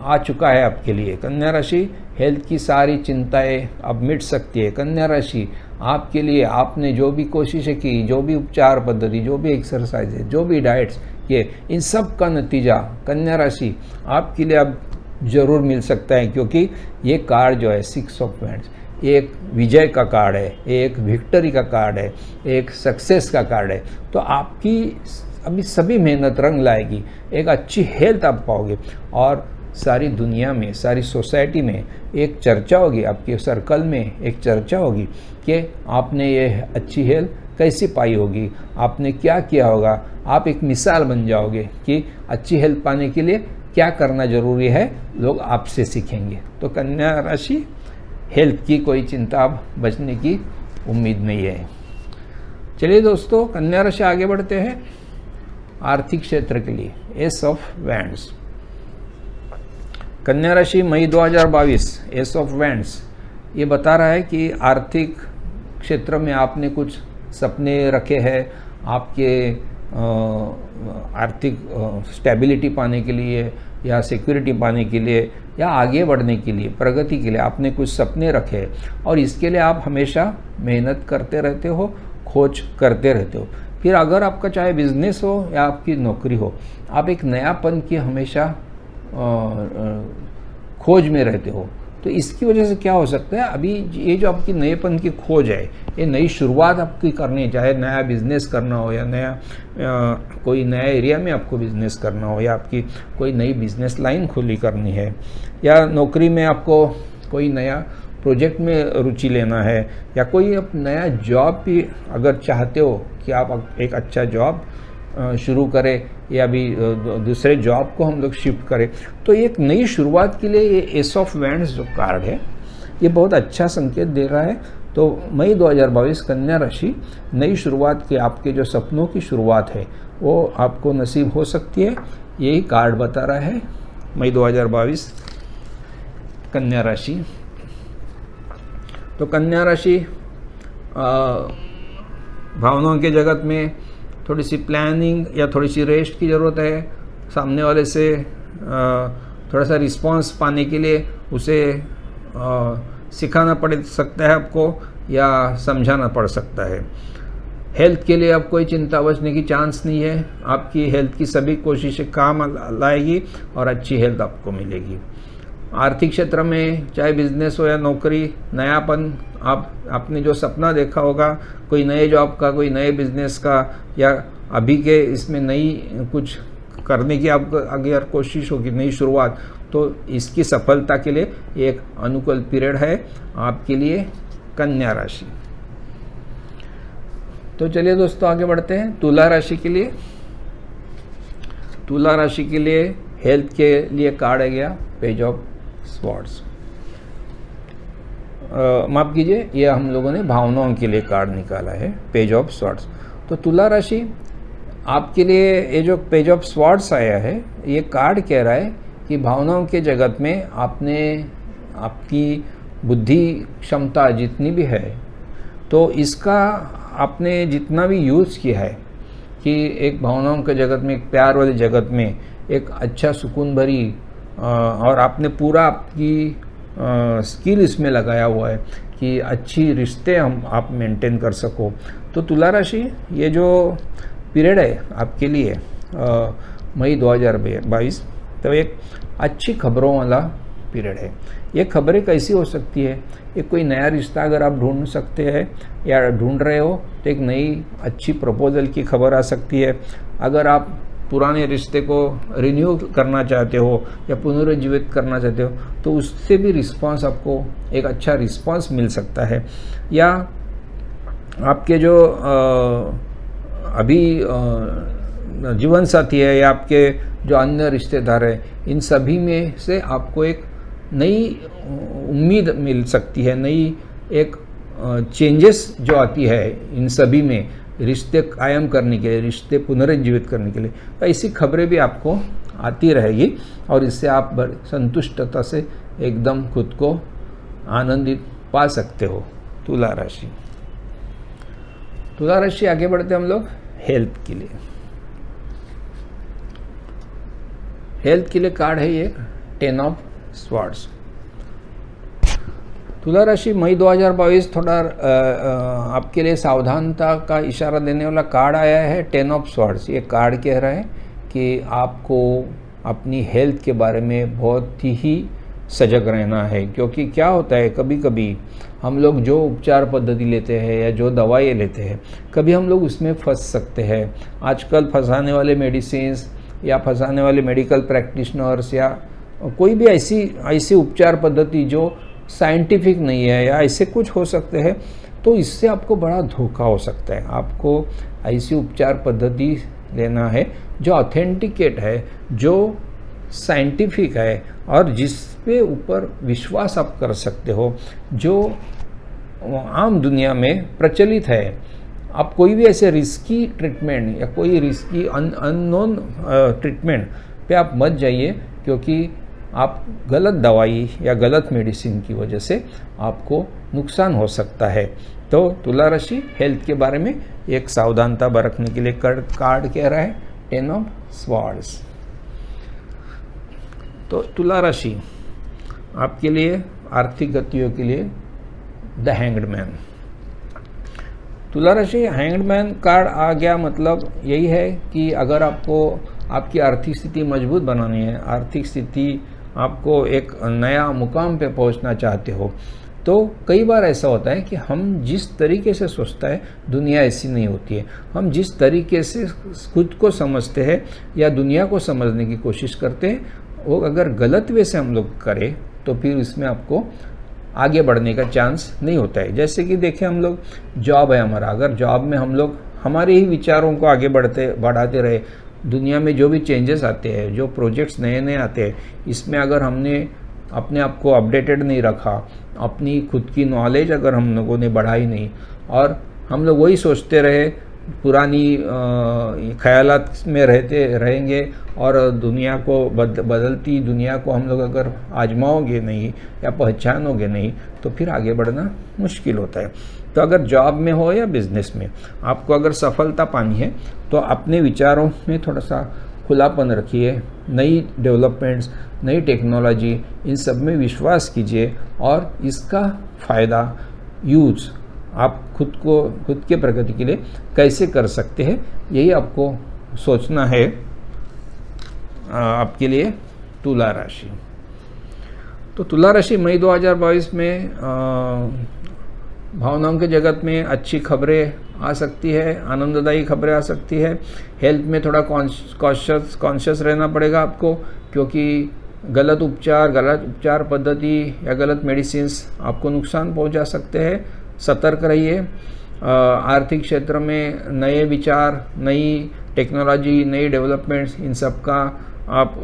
आ चुका है आपके लिए। कन्या राशि हेल्थ की सारी चिंताएं अब मिट सकती है। कन्या राशि आपके लिए आपने जो भी कोशिशें की, जो भी उपचार पद्धति, जो भी एक्सरसाइज है, जो भी डाइट्स किए, इन सब का नतीजा कन्या राशि आपके लिए अब जरूर मिल सकता है, क्योंकि ये कार्ड जो है 6 ऑफ वैंड्स एक विजय का कार्ड है, एक विक्ट्री का कार्ड है, एक सक्सेस का कार्ड है। तो आपकी अभी सभी मेहनत रंग लाएगी, एक अच्छी हेल्थ आप पाओगे और सारी दुनिया में, सारी सोसाइटी में एक चर्चा होगी, आपके सर्कल में एक चर्चा होगी कि आपने ये अच्छी हेल्थ कैसी पाई होगी, आपने क्या किया होगा। आप एक मिसाल बन जाओगे कि अच्छी हेल्थ पाने के लिए क्या करना जरूरी है, लोग आपसे सीखेंगे। तो कन्या राशि हेल्थ की कोई चिंता अब बचने की उम्मीद नहीं है। चलिए दोस्तों कन्या राशि आगे बढ़ते हैं आर्थिक क्षेत्र के लिए। S of wands. कन्या राशि मई 2022 एस ऑफ वैंड्स ये बता रहा है कि आर्थिक क्षेत्र में आपने कुछ सपने रखे हैं, आपके आर्थिक स्टेबिलिटी पाने के लिए या सिक्योरिटी पाने के लिए या आगे बढ़ने के लिए, प्रगति के लिए आपने कुछ सपने रखे हैं और इसके लिए आप हमेशा मेहनत करते रहते हो, खोज करते रहते हो। फिर अगर आपका चाहे बिजनेस हो या आपकी नौकरी हो, आप एक नयापन की हमेशा खोज में रहते हो। तो इसकी वजह से क्या हो सकता है, अभी ये जो आपकी नएपन की खोज है, ये नई शुरुआत आपकी करनी है, चाहे नया बिजनेस करना हो या नया कोई नया एरिया में आपको बिजनेस करना हो या आपकी कोई नई बिजनेस लाइन खुली करनी है या नौकरी में आपको कोई नया प्रोजेक्ट में रुचि लेना है या कोई आप नया जॉब भी अगर चाहते हो कि आप एक अच्छा जॉब शुरू करें या अभी दूसरे जॉब को हम लोग शिफ्ट करें, तो एक नई शुरुआत के लिए ये एस ऑफ वैंड्स जो कार्ड है ये बहुत अच्छा संकेत दे रहा है। तो मई 2022 कन्या राशि नई शुरुआत के, आपके जो सपनों की शुरुआत है वो आपको नसीब हो सकती है, यही कार्ड बता रहा है मई 2022 कन्या राशि। तो कन्या राशि भावनाओं के जगत में थोड़ी सी प्लानिंग या थोड़ी सी रेस्ट की ज़रूरत है। सामने वाले से थोड़ा सा रिस्पांस पाने के लिए उसे सिखाना पड़ सकता है आपको या समझाना पड़ सकता है। हेल्थ के लिए अब कोई चिंता बचने की चांस नहीं है, आपकी हेल्थ की सभी कोशिशें काम लाएगी और अच्छी हेल्थ आपको मिलेगी। आर्थिक क्षेत्र में चाहे बिजनेस हो या नौकरी, नयापन, आपने जो सपना देखा होगा कोई नए जॉब का, कोई नए बिजनेस का, या अभी के इसमें नई कुछ करने की आप अगर कोशिश होगी, नई शुरुआत, तो इसकी सफलता के लिए एक अनुकूल पीरियड है आपके लिए कन्या राशि। तो चलिए दोस्तों आगे बढ़ते हैं तुला राशि के लिए। तुला राशि के लिए हेल्थ के लिए कार्ड है गया पेज ऑफ स्वॉर्ड्स। माफ कीजिए, ये हम लोगों ने भावनाओं के लिए कार्ड निकाला है पेज ऑफ स्वॉर्ड्स। तो तुला राशि आपके लिए ये जो पेज ऑफ स्वॉर्ड्स आया है, ये कार्ड कह रहा है कि भावनाओं के जगत में आपकी बुद्धि क्षमता जितनी भी है, तो इसका आपने जितना भी यूज़ किया है कि एक भावनाओं के जगत में, एक प्यार वाले जगत में एक अच्छा सुकून भरी, और आपने पूरा आपकी स्किल इसमें लगाया हुआ है कि अच्छी रिश्ते आप मेंटेन कर सको। तो तुला राशि ये जो पीरियड है आपके लिए मई 2022, तो एक अच्छी खबरों वाला पीरियड है। ये खबरें कैसी हो सकती है? एक कोई नया रिश्ता अगर आप ढूंढ सकते हैं या ढूंढ रहे हो तो एक नई अच्छी प्रपोजल की खबर आ सकती है। अगर आप पुराने रिश्ते को रिन्यू करना चाहते हो या पुनरुज्जीवित करना चाहते हो तो उससे भी रिस्पांस, आपको एक अच्छा रिस्पांस मिल सकता है। या आपके जो अभी जीवन साथी है या आपके जो अन्य रिश्तेदार हैं, इन सभी में से आपको एक नई उम्मीद मिल सकती है, नई एक चेंजेस जो आती है इन सभी में रिश्ते कायम करने के लिए, रिश्ते पुनरुज्जीवित करने के लिए। तो ऐसी खबरें भी आपको आती रहेगी और इससे आप संतुष्टता से एकदम खुद को आनंदित पा सकते हो। तुला राशि। तुला राशि आगे बढ़ते हम लोग हेल्थ के लिए। हेल्थ के लिए कार्ड है ये 10 ऑफ स्वॉर्ड्स। तुला राशि मई 2022 थोड़ा आपके लिए सावधानता का इशारा देने वाला कार्ड आया है 10 ऑफ स्वॉर्ड्स। ये कार्ड कह रहा है कि आपको अपनी हेल्थ के बारे में बहुत ही सजग रहना है, क्योंकि क्या होता है कभी कभी हम लोग जो उपचार पद्धति लेते हैं या जो दवाएं लेते हैं, कभी हम लोग उसमें फंस सकते हैं। आजकल फंसाने वाले मेडिसिन्स या फंसाने वाले मेडिकल प्रैक्टिशनर्स या कोई भी ऐसी उपचार पद्धति जो साइंटिफिक नहीं है या ऐसे कुछ हो सकते हैं, तो इससे आपको बड़ा धोखा हो सकता है। आपको ऐसी उपचार पद्धति लेना है जो ऑथेंटिकेट है, जो साइंटिफिक है और जिस पे ऊपर विश्वास आप कर सकते हो, जो आम दुनिया में प्रचलित है। आप कोई भी ऐसे रिस्की ट्रीटमेंट या कोई रिस्की अननोन ट्रीटमेंट पे आप मत जाइए, क्योंकि आप गलत दवाई या गलत मेडिसिन की वजह से आपको नुकसान हो सकता है। तो तुला राशि हेल्थ के बारे में एक सावधानता बरतने के लिए कार्ड कह रहा है 10 ऑफ स्वॉर्ड्स। तो तुला राशि आपके लिए आर्थिक गतियों के लिए द हैंग्ड मैन। तुला राशि हैंग्ड मैन कार्ड आ गया, मतलब यही है कि अगर आपको आपकी आर्थिक स्थिति मजबूत बनानी है, आर्थिक स्थिति आपको एक नया मुकाम पे पहुंचना चाहते हो, तो कई बार ऐसा होता है कि हम जिस तरीके से सोचता है दुनिया ऐसी नहीं होती है। हम जिस तरीके से खुद को समझते हैं या दुनिया को समझने की कोशिश करते हैं, वो अगर गलत वे से हम लोग करें तो फिर इसमें आपको आगे बढ़ने का चांस नहीं होता है। जैसे कि देखें, हम लोग जॉब है हमारा, अगर जॉब में हम लोग हमारे ही विचारों को आगे बढ़ाते रहे, दुनिया में जो भी चेंजेस आते हैं, जो प्रोजेक्ट्स नए नए आते हैं, इसमें अगर हमने अपने आप को अपडेटेड नहीं रखा, अपनी खुद की नॉलेज अगर हम लोगों ने बढ़ाई नहीं और हम लोग वही सोचते रहे, पुरानी ख्यालात में रहेंगे और दुनिया को बदलती दुनिया को हम लोग अगर आजमाओगे नहीं या पहचानोगे नहीं, तो फिर आगे बढ़ना मुश्किल होता है। तो अगर जॉब में हो या बिजनेस में आपको अगर सफलता पानी है तो अपने विचारों में थोड़ा सा खुलापन रखिए, नई डेवलपमेंट्स, नई टेक्नोलॉजी, इन सब में विश्वास कीजिए और इसका फ़ायदा यूज़ आप खुद के प्रगति के लिए कैसे कर सकते हैं, यही आपको सोचना है आपके लिए तुला राशि। तो तुला राशि मई 2022 में भावनाओं के जगत में अच्छी खबरें आ सकती है, आनंददायी खबरें आ सकती है। हेल्थ में थोड़ा कॉन्शियस रहना पड़ेगा आपको, क्योंकि गलत उपचार पद्धति या गलत मेडिसिन्स आपको नुकसान पहुंचा सकते हैं। सतर्क रहिए। आर्थिक क्षेत्र में नए विचार, नई टेक्नोलॉजी, नई डेवलपमेंट्स, इन सब का आप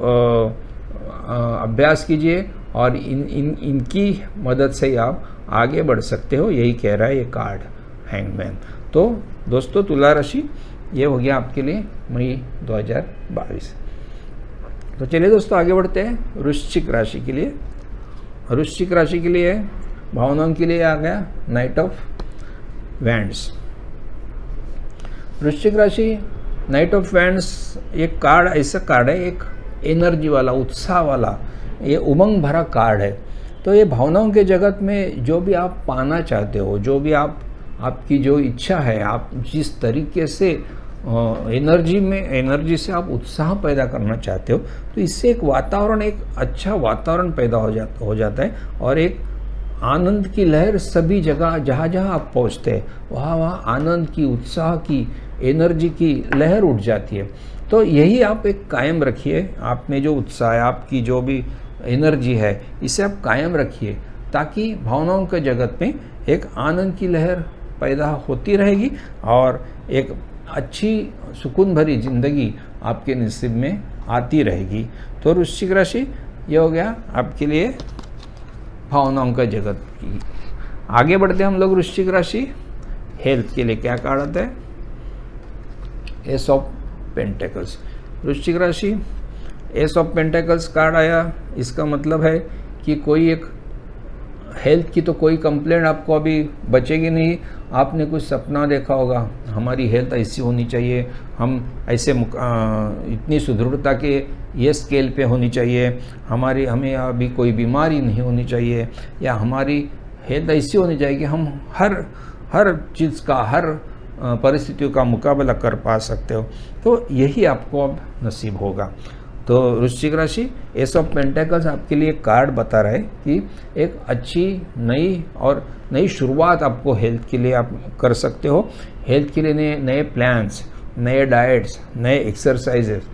अभ्यास कीजिए और इनकी मदद से ही आप आगे बढ़ सकते हो, यही कह रहा है ये कार्ड हैंगमैन। तो दोस्तों तुला राशि ये हो गया आपके लिए मई 2022। तो चलिए दोस्तों आगे बढ़ते हैं वृश्चिक राशि के लिए। वृश्चिक राशि के लिए भावनाओं के लिए आ गया नाइट ऑफ वैंड्स। वृश्चिक राशि नाइट ऑफ वैंड्स एक कार्ड, ऐसा कार्ड है, एक एनर्जी वाला, उत्साह वाला, ये उमंग भरा कार्ड है। तो ये भावनाओं के जगत में जो भी आप पाना चाहते हो, जो भी आपकी जो इच्छा है, आप जिस तरीके से एनर्जी से आप उत्साह पैदा करना चाहते हो, तो इससे एक वातावरण, एक अच्छा वातावरण पैदा हो जाता है और एक आनंद की लहर सभी जगह, जहाँ जहाँ आप पहुँचते हैं वहाँ आनंद की, उत्साह की, एनर्जी की लहर उठ जाती है। तो यही आप एक कायम रखिए। आप में जो उत्साह है, आपकी जो भी एनर्जी है, इसे आप कायम रखिए, ताकि भावनाओं के जगत में एक आनंद की लहर पैदा होती रहेगी और एक अच्छी सुकून भरी जिंदगी आपके नसीब में आती रहेगी। तो वृश्चिक राशि ये हो गया आपके लिए भावनाओं का जगत की। आगे बढ़ते हैं हम लोग वृश्चिक राशि। हेल्थ के लिए क्या कार्ड आता है? S of pentacles. वृश्चिक राशि एस ऑफ पेंटेकल्स कार्ड आया, इसका मतलब है कि कोई एक हेल्थ की तो कोई कंप्लेंट आपको अभी बचेगी नहीं। आपने कुछ सपना देखा होगा, हमारी हेल्थ ऐसी होनी चाहिए, हम ऐसे इतनी सुदृढ़ता के ये स्केल पे होनी चाहिए, हमें अभी कोई बीमारी नहीं होनी चाहिए, या हमारी हेल्थ ऐसी होनी चाहिए कि हम हर चीज़ का, हर परिस्थितियों का मुकाबला कर पा सकते हो। तो यही आपको अब नसीब होगा। तो वृश्चिक राशि एस ऑफ पेंटेकल्स आपके लिए कार्ड बता रहा है कि एक अच्छी नई शुरुआत आपको हेल्थ के लिए आप कर सकते हो। हेल्थ के लिए नए प्लान्स, नए डाइट्स, नए एक्सरसाइजेस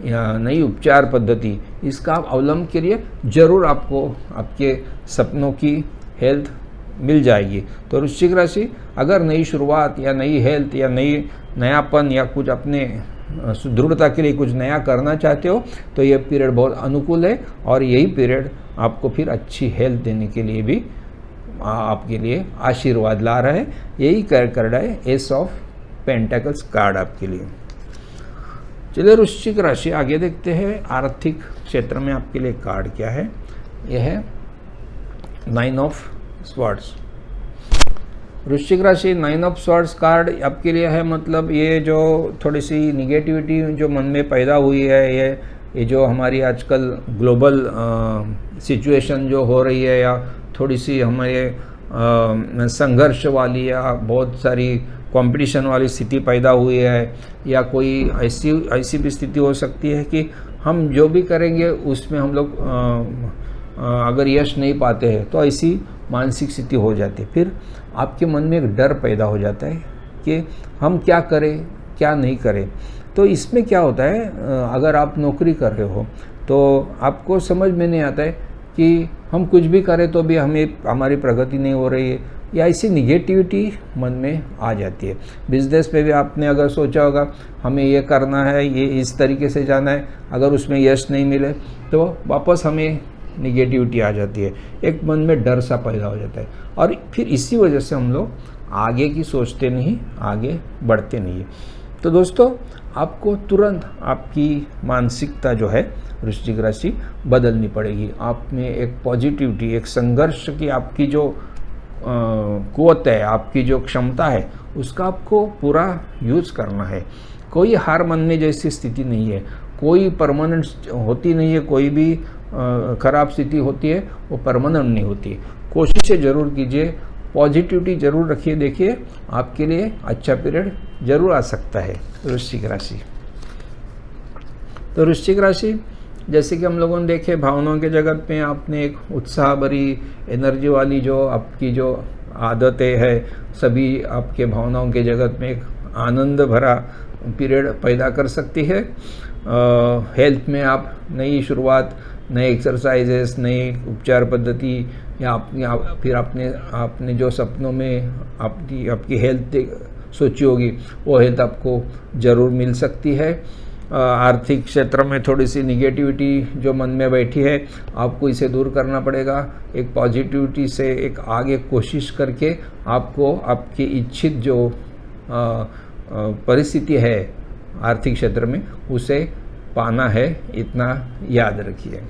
या नई उपचार पद्धति, इसका आप अवलंब करिए, जरूर आपको आपके सपनों की हेल्थ मिल जाएगी। तो वृश्चिक राशि अगर नई शुरुआत या नई हेल्थ या नयापन या कुछ अपने सुदृढ़ता के लिए कुछ नया करना चाहते हो, तो ये पीरियड बहुत अनुकूल है और यही पीरियड आपको फिर अच्छी हेल्थ देने के लिए भी आपके लिए आशीर्वाद ला रहा है। यही कार्ड है एस ऑफ पेंटेकल्स कार्ड आपके लिए। चलिए वृश्चिक राशि आगे देखते हैं आर्थिक क्षेत्र में आपके लिए कार्ड क्या है। यह है 9 ऑफ स्वॉर्ड्स। वृश्चिक राशि 9 ऑफ स्वॉर्ड्स कार्ड आपके लिए है, मतलब ये जो थोड़ी सी निगेटिविटी जो मन में पैदा हुई है, ये जो हमारी आजकल ग्लोबल सिचुएशन जो हो रही है, या थोड़ी सी हमारे संघर्ष वाली या बहुत सारी कंपटीशन वाली स्थिति पैदा हुई है, या कोई ऐसी भी स्थिति हो सकती है कि हम जो भी करेंगे उसमें हम लोग अगर यश नहीं पाते हैं, तो ऐसी मानसिक स्थिति हो जाती है। फिर आपके मन में एक डर पैदा हो जाता है कि हम क्या करें, क्या नहीं करें। तो इसमें क्या होता है, अगर आप नौकरी कर रहे हो तो आपको समझ में नहीं आता है कि हम कुछ भी करें तो भी हमारी प्रगति नहीं हो रही है, या ऐसी निगेटिविटी मन में आ जाती है। बिजनेस पे भी आपने अगर सोचा होगा हमें ये करना है, ये इस तरीके से जाना है, अगर उसमें यश नहीं मिले तो वापस हमें निगेटिविटी आ जाती है, एक मन में डर सा पैदा हो जाता है, और फिर इसी वजह से हम लोग आगे की सोचते नहीं, आगे बढ़ते नहीं है। तो दोस्तों आपको तुरंत आपकी मानसिकता जो है वृश्चिक राशि बदलनी पड़ेगी। आप में एक पॉजिटिविटी, एक संघर्ष की आपकी जो कुव्वत है, आपकी जो क्षमता है, उसका आपको पूरा यूज़ करना है। कोई हार मानने जैसी स्थिति नहीं है, कोई परमानेंट होती नहीं है, कोई भी खराब स्थिति होती है वो परमानेंट नहीं होती। कोशिशें ज़रूर कीजिए, पॉजिटिविटी ज़रूर रखिए, देखिए आपके लिए अच्छा पीरियड ज़रूर आ सकता है वृश्चिक राशि। तो वृश्चिक राशि जैसे कि हम लोगों ने देखे भावनाओं के जगत में आपने एक उत्साह भरी एनर्जी वाली जो आपकी जो आदतें है, सभी आपके भावनाओं के जगत में एक आनंद भरा पीरियड पैदा कर सकती है। हेल्थ में आप नई शुरुआत, नए एक्सरसाइजेस, नई उपचार पद्धति या फिर आपने जो सपनों में आपकी हेल्थ सोची होगी वो हेल्थ आपको ज़रूर मिल सकती है। आर्थिक क्षेत्र में थोड़ी सी निगेटिविटी जो मन में बैठी है आपको इसे दूर करना पड़ेगा। एक पॉजिटिविटी से एक आगे कोशिश करके आपको आपकी इच्छित जो परिस्थिति है आर्थिक क्षेत्र में उसे पाना है, इतना याद रखिए।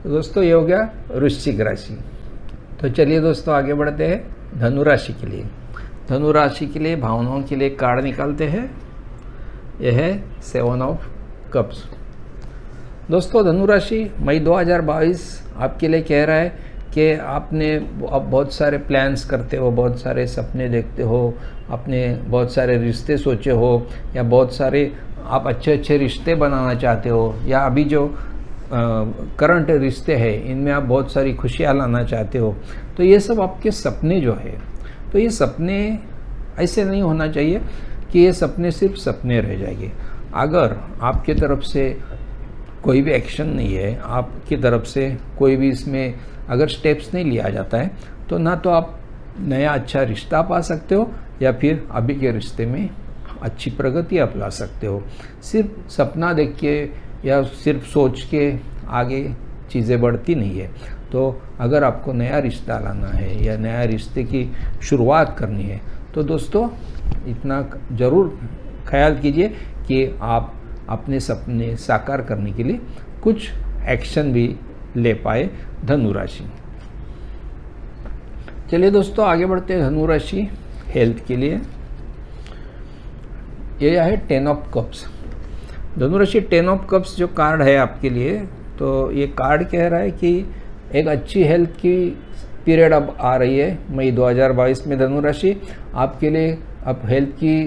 तो दोस्तों ये हो गया वृश्चिक राशि। तो चलिए दोस्तों आगे बढ़ते हैं धनु राशि के लिए। धनु राशि के लिए भावनाओं के लिए कार्ड निकालते हैं। यह है 7 ऑफ कप्स। दोस्तों धनु राशि मई 2022 आपके लिए कह रहा है कि आपने अब बहुत सारे प्लान्स करते हो, बहुत सारे सपने देखते हो, आपने बहुत सारे रिश्ते सोचे हो, या बहुत सारे आप अच्छे अच्छे रिश्ते बनाना चाहते हो, या अभी जो करंट रिश्ते हैं इनमें आप बहुत सारी खुशियाँ लाना चाहते हो। तो ये सब आपके सपने जो है, तो ये सपने ऐसे नहीं होना चाहिए कि ये सपने सिर्फ सपने रह जाएंगे। अगर आपकी तरफ से कोई भी एक्शन नहीं है, आपकी तरफ से कोई भी इसमें अगर स्टेप्स नहीं लिया जाता है, तो ना तो आप नया अच्छा रिश्ता पा सकते हो या फिर अभी के रिश्ते में अच्छी प्रगति आप ला सकते हो। सिर्फ सपना देख के या सिर्फ सोच के आगे चीज़ें बढ़ती नहीं है। तो अगर आपको नया रिश्ता लाना है या नया रिश्ते की शुरुआत करनी है तो दोस्तों इतना ज़रूर ख्याल कीजिए कि आप अपने सपने साकार करने के लिए कुछ एक्शन भी ले पाए धनु राशि। चलिए दोस्तों आगे बढ़ते हैं धनु राशि हेल्थ के लिए। यह है 10 ऑफ कप्स। धनु राशि 10 ऑफ कप्स जो कार्ड है आपके लिए, तो ये कार्ड कह रहा है कि एक अच्छी हेल्थ की पीरियड अब आ रही है मई 2022 में धनु राशि आपके लिए। अब हेल्थ की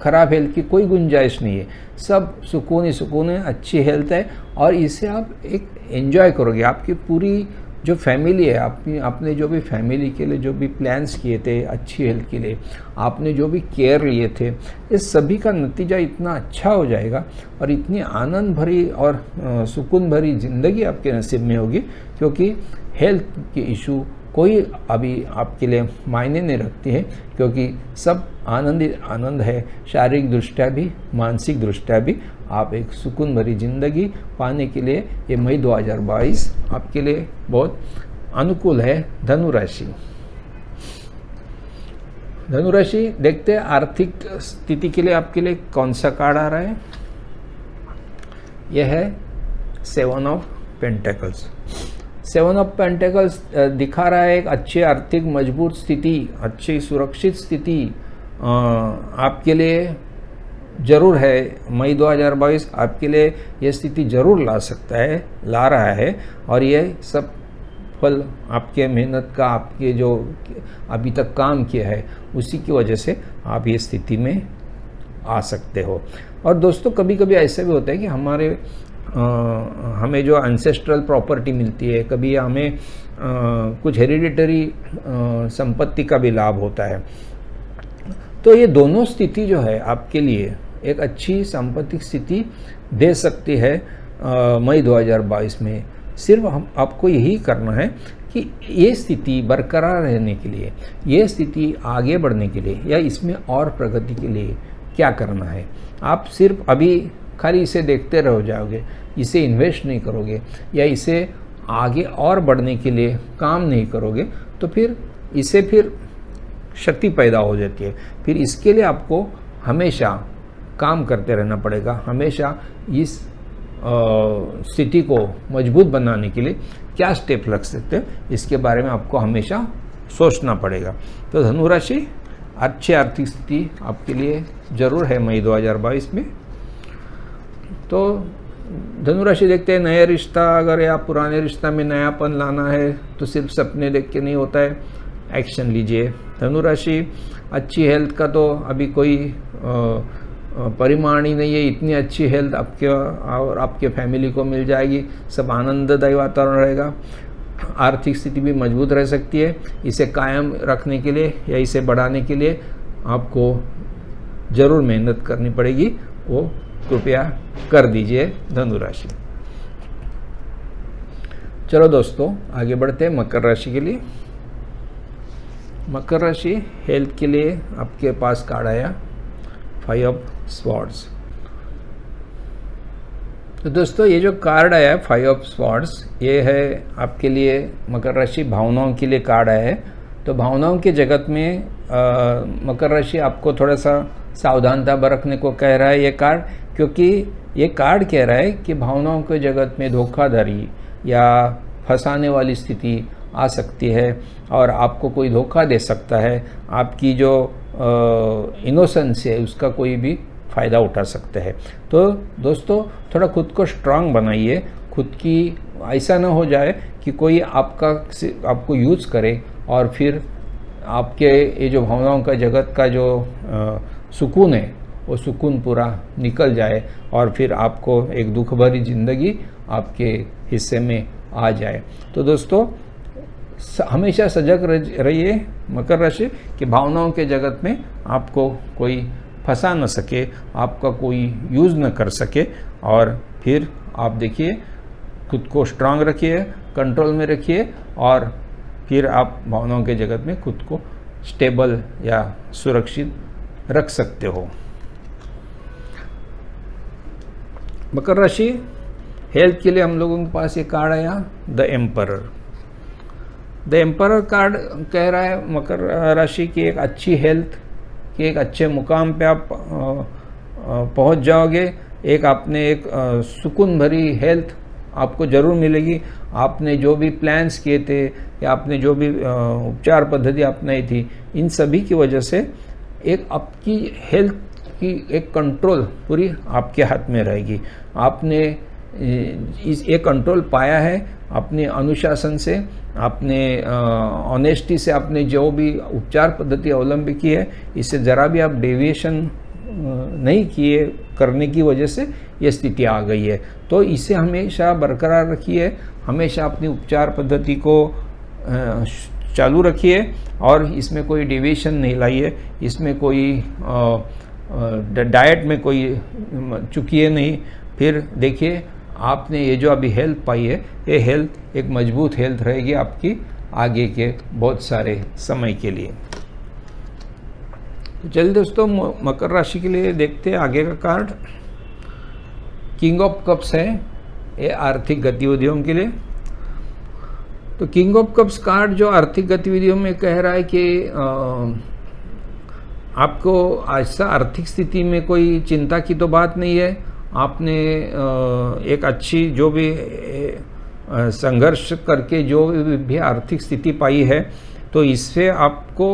ख़राब हेल्थ की कोई गुंजाइश नहीं है, सब सुकून ही सुकून है, अच्छी हेल्थ है और इसे आप एक एंजॉय करोगे। आपकी पूरी जो फैमिली है, आपने जो भी फैमिली के लिए जो भी प्लान्स किए थे अच्छी हेल्थ के लिए, आपने जो भी केयर लिए थे, इस सभी का नतीजा इतना अच्छा हो जाएगा और इतनी आनंद भरी और सुकून भरी ज़िंदगी आपके नसीब में होगी, क्योंकि हेल्थ के इशू कोई अभी आपके लिए मायने नहीं रखती है, क्योंकि सब आनंद है। शारीरिक दृष्टया भी, मानसिक दृष्टया भी आप एक सुकून भरी ज़िंदगी पाने के लिए ये मई 2022 आपके लिए बहुत अनुकूल है धनु राशि। धनु राशि देखते हैं आर्थिक स्थिति के लिए आपके लिए कौन सा कार्ड आ रहा है। यह है 7 ऑफ पेंटेकल्स। 7 ऑफ पेंटेकल्स दिखा रहा है एक अच्छी आर्थिक मजबूत स्थिति, अच्छी सुरक्षित स्थिति आपके लिए ज़रूर है। मई 2022 आपके लिए ये स्थिति ज़रूर ला सकता है, ला रहा है, और ये सब फल आपके मेहनत का, आपके जो अभी तक काम किया है उसी की वजह से आप ये स्थिति में आ सकते हो। और दोस्तों कभी कभी ऐसा भी होता है कि हमें जो एंसेस्ट्रल प्रॉपर्टी मिलती है, कभी हमें कुछ हेरिडिटरी संपत्ति का भी लाभ होता है। तो ये दोनों स्थिति जो है आपके लिए एक अच्छी सांपत्तिक स्थिति दे सकती है मई 2022 में। सिर्फ आपको यही करना है कि ये स्थिति बरकरार रहने के लिए, ये स्थिति आगे बढ़ने के लिए या इसमें और प्रगति के लिए क्या करना है। आप सिर्फ अभी खाली इसे देखते रह जाओगे, इसे इन्वेस्ट नहीं करोगे या इसे आगे और बढ़ने के लिए काम नहीं करोगे, तो फिर क्षति पैदा हो जाती है। फिर इसके लिए आपको हमेशा काम करते रहना पड़ेगा। हमेशा इस स्थिति को मजबूत बनाने के लिए क्या स्टेप लग सकते हैं, इसके बारे में आपको हमेशा सोचना पड़ेगा। तो धनु राशि अच्छी आर्थिक स्थिति आपके लिए ज़रूर है मई 2022 में। तो धनु राशि देखते हैं नया रिश्ता, अगर या पुराने रिश्ता में नयापन लाना है तो सिर्फ सपने देख के नहीं होता है, एक्शन लीजिए। धनु राशि अच्छी हेल्थ का तो अभी कोई परिमाण ही नहीं है, इतनी अच्छी हेल्थ आपके और आपके फैमिली को मिल जाएगी। सब आनंददायी वातावरण रहेगा, आर्थिक स्थिति भी मजबूत रह सकती है। इसे कायम रखने के लिए या इसे बढ़ाने के लिए आपको ज़रूर मेहनत करनी पड़ेगी, वो कृपया कर दीजिए धनु राशि। चलो दोस्तों आगे बढ़ते हैं मकर राशि के लिए। मकर राशि हेल्थ के लिए आपके पास कार्ड आया 5 ऑफ स्वॉर्ड्स। तो दोस्तों ये जो कार्ड आया है 5 ऑफ स्वॉर्ड्स, ये है आपके लिए मकर राशि भावनाओं के लिए कार्ड आया है। तो भावनाओं के जगत में मकर राशि आपको थोड़ा सा सावधानता बरतने को कह रहा है ये कार्ड, क्योंकि ये कार्ड कह रहा है कि भावनाओं के जगत में धोखाधड़ी या फंसाने वाली स्थिति आ सकती है और आपको कोई धोखा दे सकता है। आपकी जो इनोसेंस है उसका कोई भी फ़ायदा उठा सकते हैं। तो दोस्तों थोड़ा खुद को स्ट्रांग बनाइए, खुद की ऐसा ना हो जाए कि कोई आपको यूज़ करे और फिर आपके ये जो भावनाओं का जगत का जो सुकून है वो सुकून पूरा निकल जाए और फिर आपको एक दुख भरी ज़िंदगी आपके हिस्से में आ जाए। तो दोस्तों हमेशा सजग रहिए मकर राशि कि भावनाओं के जगत में आपको कोई फंसा न सके, आपका कोई यूज़ न कर सके। और फिर आप देखिए खुद को स्ट्रांग रखिए, कंट्रोल में रखिए और फिर आप भावनाओं के जगत में खुद को स्टेबल या सुरक्षित रख सकते हो। मकर राशि हेल्थ के लिए हम लोगों के पास ये कार्ड आया the emperor. The emperor card कह रहा है मकर राशि की एक अच्छी हेल्थ कि एक अच्छे मुकाम पे आप पहुंच जाओगे। एक आपने एक सुकून भरी हेल्थ आपको ज़रूर मिलेगी। आपने जो भी प्लान्स किए थे या आपने जो भी उपचार पद्धति अपनाई थी, इन सभी की वजह से एक आपकी हेल्थ की एक कंट्रोल पूरी आपके हाथ में रहेगी। आपने एक कंट्रोल पाया है अपने अनुशासन से, आपने ऑनेस्टी से, आपने जो भी उपचार पद्धति अवलंबी की है, इससे ज़रा भी आप डेविएशन नहीं किए करने की वजह से ये स्थिति आ गई है। तो इसे हमेशा बरकरार रखिए, हमेशा अपनी उपचार पद्धति को चालू रखिए और इसमें कोई डेविएशन नहीं लाइए, इसमें कोई डाइट में कोई चुकिए नहीं। फिर देखिए आपने ये जो अभी हेल्थ पाई है, ये हेल्थ एक मजबूत हेल्थ रहेगी आपकी आगे के बहुत सारे समय के लिए। तो चलिए दोस्तों मकर राशि के लिए देखते हैं आगे का कार्ड। किंग ऑफ कप्स है, ये आर्थिक गतिविधियों के लिए। तो किंग ऑफ कप्स कार्ड जो आर्थिक गतिविधियों में कह रहा है कि आपको ऐसा आर्थिक स्थिति में कोई चिंता की तो बात नहीं है। आपने एक अच्छी जो भी संघर्ष करके जो भी आर्थिक स्थिति पाई है, तो इससे आपको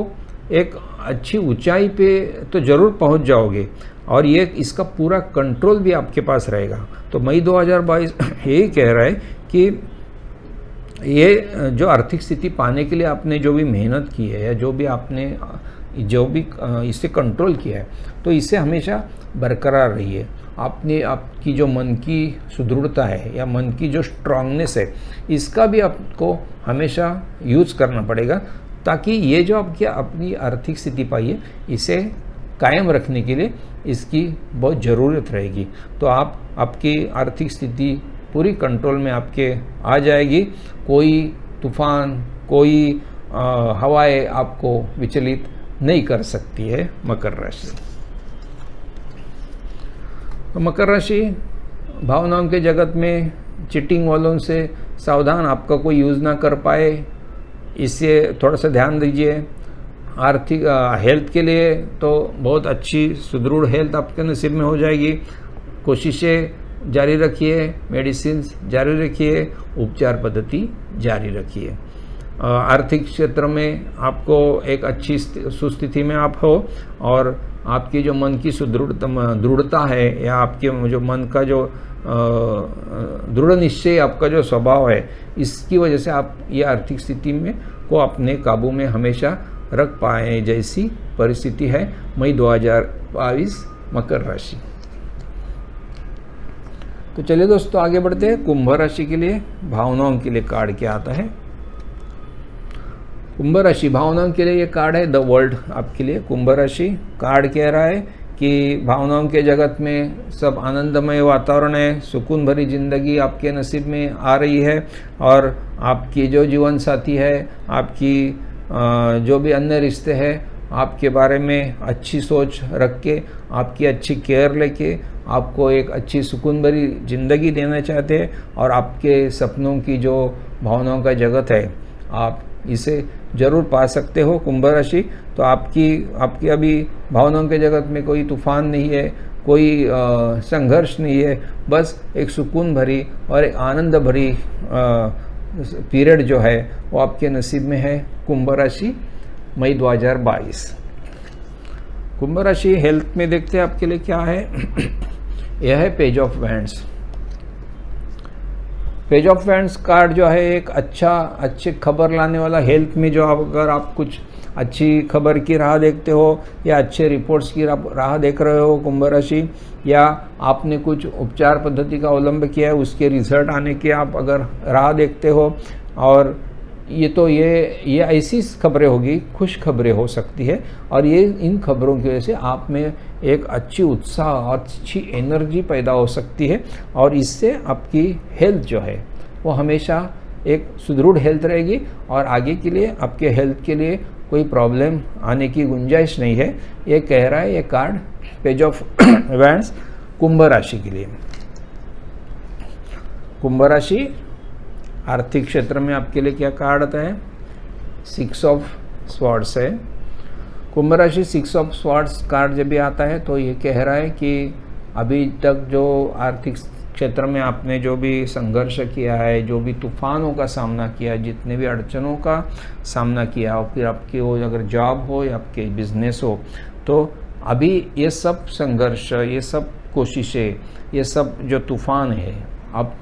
एक अच्छी ऊंचाई पे तो ज़रूर पहुंच जाओगे और ये इसका पूरा कंट्रोल भी आपके पास रहेगा। तो मई 2022 यही कह रहा है कि ये जो आर्थिक स्थिति पाने के लिए आपने जो भी मेहनत की है या जो भी आपने इसे कंट्रोल किया है, तो इससे हमेशा बरकरार रहिए। आपकी जो मन की सुदृढ़ता है या मन की जो स्ट्रांगनेस है, इसका भी आपको हमेशा यूज़ करना पड़ेगा, ताकि ये जो अपनी आर्थिक स्थिति पाई है, इसे कायम रखने के लिए इसकी बहुत ज़रूरत रहेगी। तो आपकी आर्थिक स्थिति पूरी कंट्रोल में आपके आ जाएगी। कोई तूफान, कोई हवाएं आपको विचलित नहीं कर सकती है मकर राशि। तो मकर राशि भावनाओं के जगत में चीटिंग वालों से सावधान, आपका कोई यूज़ ना कर पाए, इससे थोड़ा सा ध्यान दीजिए। आर्थिक हेल्थ के लिए तो बहुत अच्छी सुदृढ़ हेल्थ आपके नसीब में हो जाएगी। कोशिशें जारी रखिए, मेडिसिन जारी रखिए, उपचार पद्धति जारी रखिए। आर्थिक क्षेत्र में आपको एक अच्छी सुस्थिति में आप हो और आपकी जो मन की दृढ़ता है या आपके जो मन का जो दृढ़ निश्चय आपका जो स्वभाव है, इसकी वजह से आप ये आर्थिक स्थिति में को अपने काबू में हमेशा रख पाए जैसी परिस्थिति है मई 2022 मकर राशि। तो चलिए दोस्तों आगे बढ़ते हैं। कुंभ राशि के लिए भावनाओं के लिए कार्ड क्या आता है। कुंभ राशि भावनाओं के लिए ये कार्ड है द वर्ल्ड आपके लिए। कुंभ राशि कार्ड कह रहा है कि भावनाओं के जगत में सब आनंदमय वातावरण है, सुकून भरी जिंदगी आपके नसीब में आ रही है, और आपकी जो जीवन साथी है, आपकी जो भी अन्य रिश्ते हैं, आपके बारे में अच्छी सोच रख के, आपकी अच्छी केयर लेके आपको एक अच्छी सुकून भरी ज़िंदगी देना चाहते हैं, और आपके सपनों की जो भावनाओं का जगत है आप इसे ज़रूर पा सकते हो कुंभ राशि। तो आपकी अभी भावनाओं के जगत में कोई तूफान नहीं है, कोई संघर्ष नहीं है, बस एक सुकून भरी और एक आनंद भरी पीरियड जो है वो आपके नसीब में है कुंभ राशि मई 2022। कुंभ राशि हेल्थ में देखते हैं आपके लिए क्या है। यह है page of wands. Page of wands card जो है एक अच्छी खबर लाने वाला, हेल्थ में जो अगर आप कुछ अच्छी खबर की राह देखते हो या अच्छे रिपोर्ट्स की राह देख रहे हो कुंभ राशि, या आपने कुछ उपचार पद्धति का अवलंब किया है उसके रिजल्ट आने की आप अगर राह देखते हो, और ये ऐसी खबरें होगी, खुश खबरें हो सकती है, और ये इन खबरों की वजह से आप में एक अच्छी उत्साह और अच्छी एनर्जी पैदा हो सकती है, और इससे आपकी हेल्थ जो है वो हमेशा एक सुदृढ़ हेल्थ रहेगी, और आगे के लिए आपके हेल्थ के लिए कोई प्रॉब्लम आने की गुंजाइश नहीं है। ये कह रहा है ये कार्ड पेज ऑफ वैंड्स कुंभ राशि के लिए। कुंभ राशि आर्थिक क्षेत्र में आपके लिए क्या कार्ड आता है। 6 ऑफ स्वॉर्ड्स है। कुंभ राशि 6 ऑफ स्वॉर्ड्स कार्ड जब भी आता है तो ये कह रहा है कि अभी तक जो आर्थिक क्षेत्र में आपने जो भी संघर्ष किया है, जो भी तूफानों का सामना किया, जितने भी अड़चनों का सामना किया, और फिर आपकी वो अगर जॉब हो या आपके बिजनेस हो, तो अभी ये सब संघर्ष, ये सब कोशिशें, ये सब जो तूफान है अब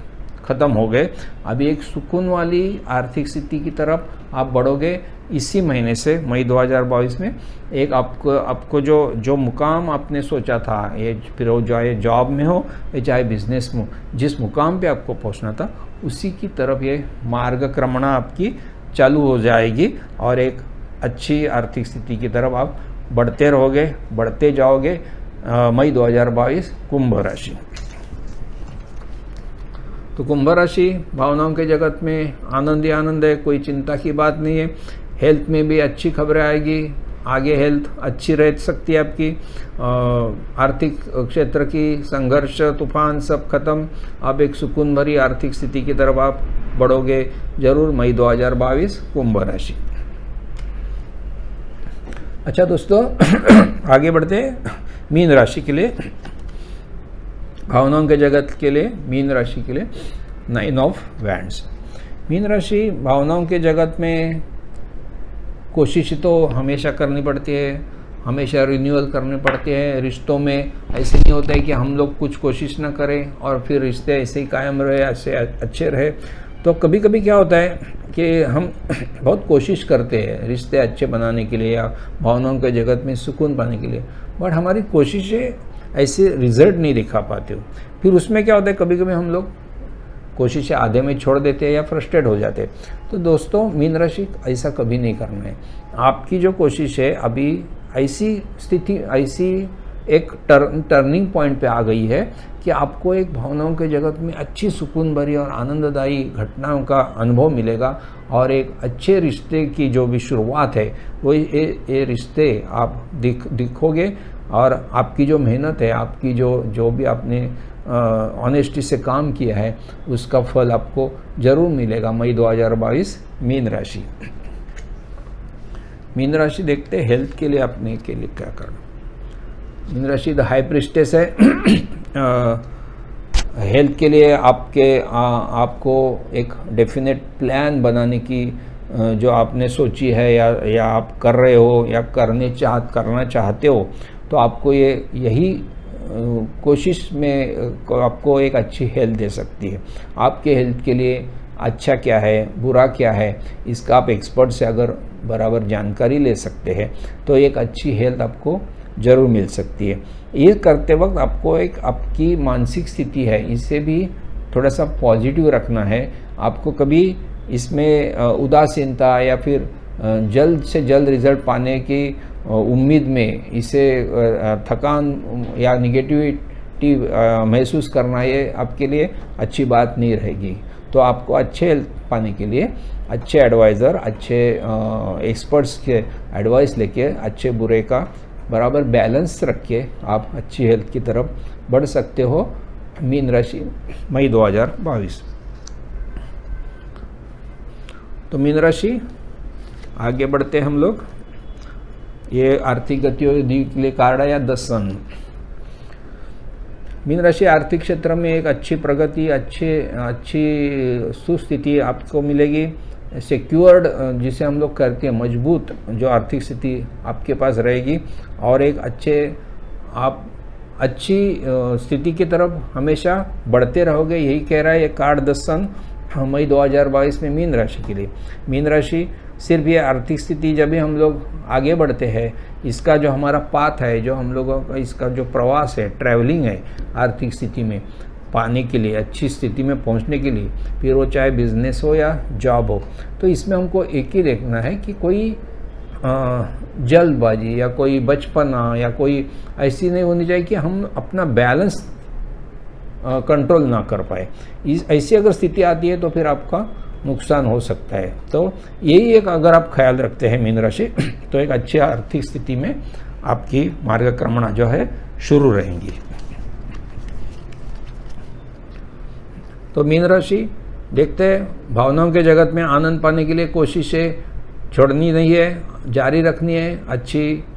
ख़त्म हो गए। अभी एक सुकून वाली आर्थिक स्थिति की तरफ आप बढ़ोगे। इसी महीने से मई 2022 में एक आपको जो मुकाम आपने सोचा था, ये फिर वो चाहे जॉब में हो या चाहे बिजनेस में हो, जिस मुकाम पे आपको पहुंचना था उसी की तरफ ये मार्गक्रमण आपकी चालू हो जाएगी, और एक अच्छी आर्थिक स्थिति की तरफ आप बढ़ते रहोगे, बढ़ते जाओगे। मई 2022 कुंभ राशि। तो कुंभ राशि भावनाओं के जगत में आनंद ही आनंद है, कोई चिंता की बात नहीं है। हेल्थ में भी अच्छी खबरें आएगी, आगे हेल्थ अच्छी रह सकती है आपकी। आर्थिक क्षेत्र की संघर्ष तूफान सब खत्म, अब एक सुकून भरी आर्थिक स्थिति की तरफ आप बढ़ोगे जरूर मई 2022 कुंभ राशि। अच्छा दोस्तों आगे बढ़ते हैं मीन राशि के लिए। भावनाओं के जगत के लिए मीन राशि के लिए 9 ऑफ वैंड्स। मीन राशि भावनाओं के जगत में कोशिश तो हमेशा करनी पड़ती है, हमेशा रिन्यूअल करने पड़ते हैं। रिश्तों में ऐसे नहीं होता है कि हम लोग कुछ कोशिश ना करें और फिर रिश्ते ऐसे ही कायम रहे, ऐसे अच्छे रहे। तो कभी कभी क्या होता है कि हम बहुत कोशिश करते हैं रिश्ते अच्छे बनाने के लिए या भावनाओं के जगत में सुकून पाने के लिए, बट हमारी कोशिशें ऐसे रिजल्ट नहीं दिखा पाते हो। फिर उसमें क्या होता है, कभी कभी हम लोग कोशिशें आधे में छोड़ देते हैं या फ्रस्ट्रेट हो जाते हैं। तो दोस्तों मीन राशि ऐसा कभी नहीं करना है। आपकी जो कोशिश है अभी ऐसी स्थिति, ऐसी एक टर्निंग पॉइंट पे आ गई है कि आपको एक भावनाओं के जगत में अच्छी सुकून भरी और आनंददायी घटनाओं का अनुभव मिलेगा, और एक अच्छे रिश्ते की जो भी शुरुआत है वो ये रिश्ते आप दिखोगे, और आपकी जो मेहनत है, आपकी जो भी आपने ऑनेस्टी से काम किया है उसका फल आपको जरूर मिलेगा मई 2022 मीन राशि। मीन राशि देखते हैं हेल्थ के लिए आपने के लिए क्या करना। मीन राशि द हाई प्रिस्टेस है। हेल्थ के लिए आपको एक डेफिनेट प्लान बनाने की जो आपने सोची है या आप कर रहे हो या करना चाहते हो, तो आपको यही कोशिश में आपको एक अच्छी हेल्थ दे सकती है। आपके हेल्थ के लिए अच्छा क्या है, बुरा क्या है, इसका आप एक्सपर्ट से अगर बराबर जानकारी ले सकते हैं तो एक अच्छी हेल्थ आपको ज़रूर मिल सकती है। ये करते वक्त आपको एक आपकी मानसिक स्थिति है इसे भी थोड़ा सा पॉजिटिव रखना है। आपको कभी इसमें उदासीनता या फिर जल्द से जल्द रिज़ल्ट पाने की उम्मीद में इसे थकान या निगेटिविटी महसूस करना ये आपके लिए अच्छी बात नहीं रहेगी। तो आपको अच्छे हेल्थ पाने के लिए अच्छे एडवाइज़र, अच्छे एक्सपर्ट्स के एडवाइस लेके अच्छे बुरे का बराबर बैलेंस रख के आप अच्छी हेल्थ की तरफ बढ़ सकते हो। मीन राशि मई 2022। तो मीन राशि आगे बढ़ते हैं हम लोग। ये आर्थिक गतिविधि के लिए कार्ड है या 10 सन। मीन राशि आर्थिक क्षेत्र में एक अच्छी प्रगति, अच्छी सुस्थिति आपको मिलेगी। सिक्योर्ड जिसे हम लोग करते हैं मजबूत जो आर्थिक स्थिति आपके पास रहेगी और एक आप अच्छी स्थिति की तरफ हमेशा बढ़ते रहोगे, यही कह रहा है ये कार्ड 10 सन मई 2022 में मीन राशि के लिए। मीन राशि सिर्फ ये आर्थिक स्थिति जब भी हम लोग आगे बढ़ते हैं, इसका जो हमारा पाथ है, जो हम लोगों का इसका जो प्रवास है, ट्रैवलिंग है आर्थिक स्थिति में पाने के लिए, अच्छी स्थिति में पहुंचने के लिए, फिर वो चाहे बिजनेस हो या जॉब हो, तो इसमें हमको एक ही देखना है कि कोई जल्दबाजी या कोई बचपना या कोई ऐसी नहीं होनी चाहिए कि हम अपना बैलेंस कंट्रोल ना कर पाए। ऐसी अगर स्थिति आती है तो फिर आपका नुकसान हो सकता है। तो यही एक अगर आप ख्याल रखते हैं मीन राशि तो एक अच्छी आर्थिक स्थिति में आपकी मार्गक्रमणा जो है शुरू रहेंगी। तो मीन राशि देखते हैं, भावनाओं के जगत में आनंद पाने के लिए कोशिशें छोड़नी नहीं है, जारी रखनी है।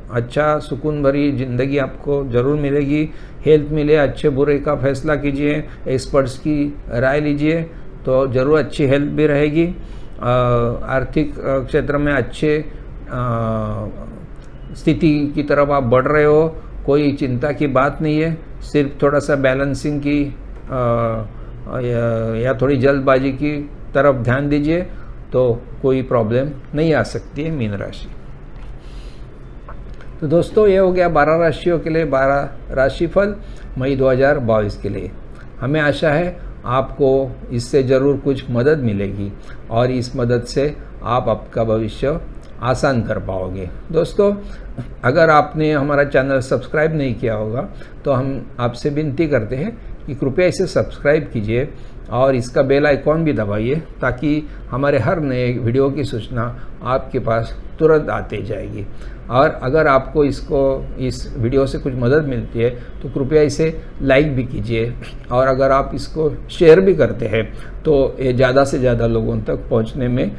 अच्छा सुकून भरी ज़िंदगी आपको ज़रूर मिलेगी। हेल्थ मिले, अच्छे बुरे का फैसला कीजिए, एक्सपर्ट्स की राय लीजिए तो ज़रूर अच्छी हेल्थ भी रहेगी। आर्थिक क्षेत्र में अच्छे स्थिति की तरफ आप बढ़ रहे हो, कोई चिंता की बात नहीं है। सिर्फ थोड़ा सा बैलेंसिंग की या थोड़ी जल्दबाजी की तरफ ध्यान दीजिए तो कोई प्रॉब्लम नहीं आ सकती है मीन राशि। तो दोस्तों ये हो गया 12 राशियों के लिए 12 राशिफल मई 2022 के लिए। हमें आशा है आपको इससे ज़रूर कुछ मदद मिलेगी और इस मदद से आप आपका भविष्य आसान कर पाओगे। दोस्तों अगर आपने हमारा चैनल सब्सक्राइब नहीं किया होगा तो हम आपसे विनती करते हैं कि कृपया इसे सब्सक्राइब कीजिए और इसका बेल आइकॉन भी दबाइए ताकि हमारे हर नए वीडियो की सूचना आपके पास तुरंत आते जाएगी। और अगर आपको इस वीडियो से कुछ मदद मिलती है तो कृपया इसे लाइक भी कीजिए और अगर आप इसको शेयर भी करते हैं तो ये ज़्यादा से ज़्यादा लोगों तक पहुंचने में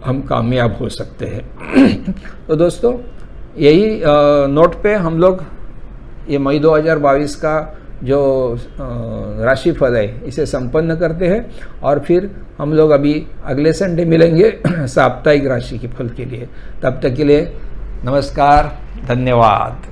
हम कामयाब हो सकते हैं। तो दोस्तों यही नोट पे हम लोग ये मई 2022 का जो राशिफल है इसे संपन्न करते हैं और फिर हम लोग अभी अगले संडे मिलेंगे साप्ताहिक राशि के फल के लिए। तब तक के लिए नमस्कार, धन्यवाद।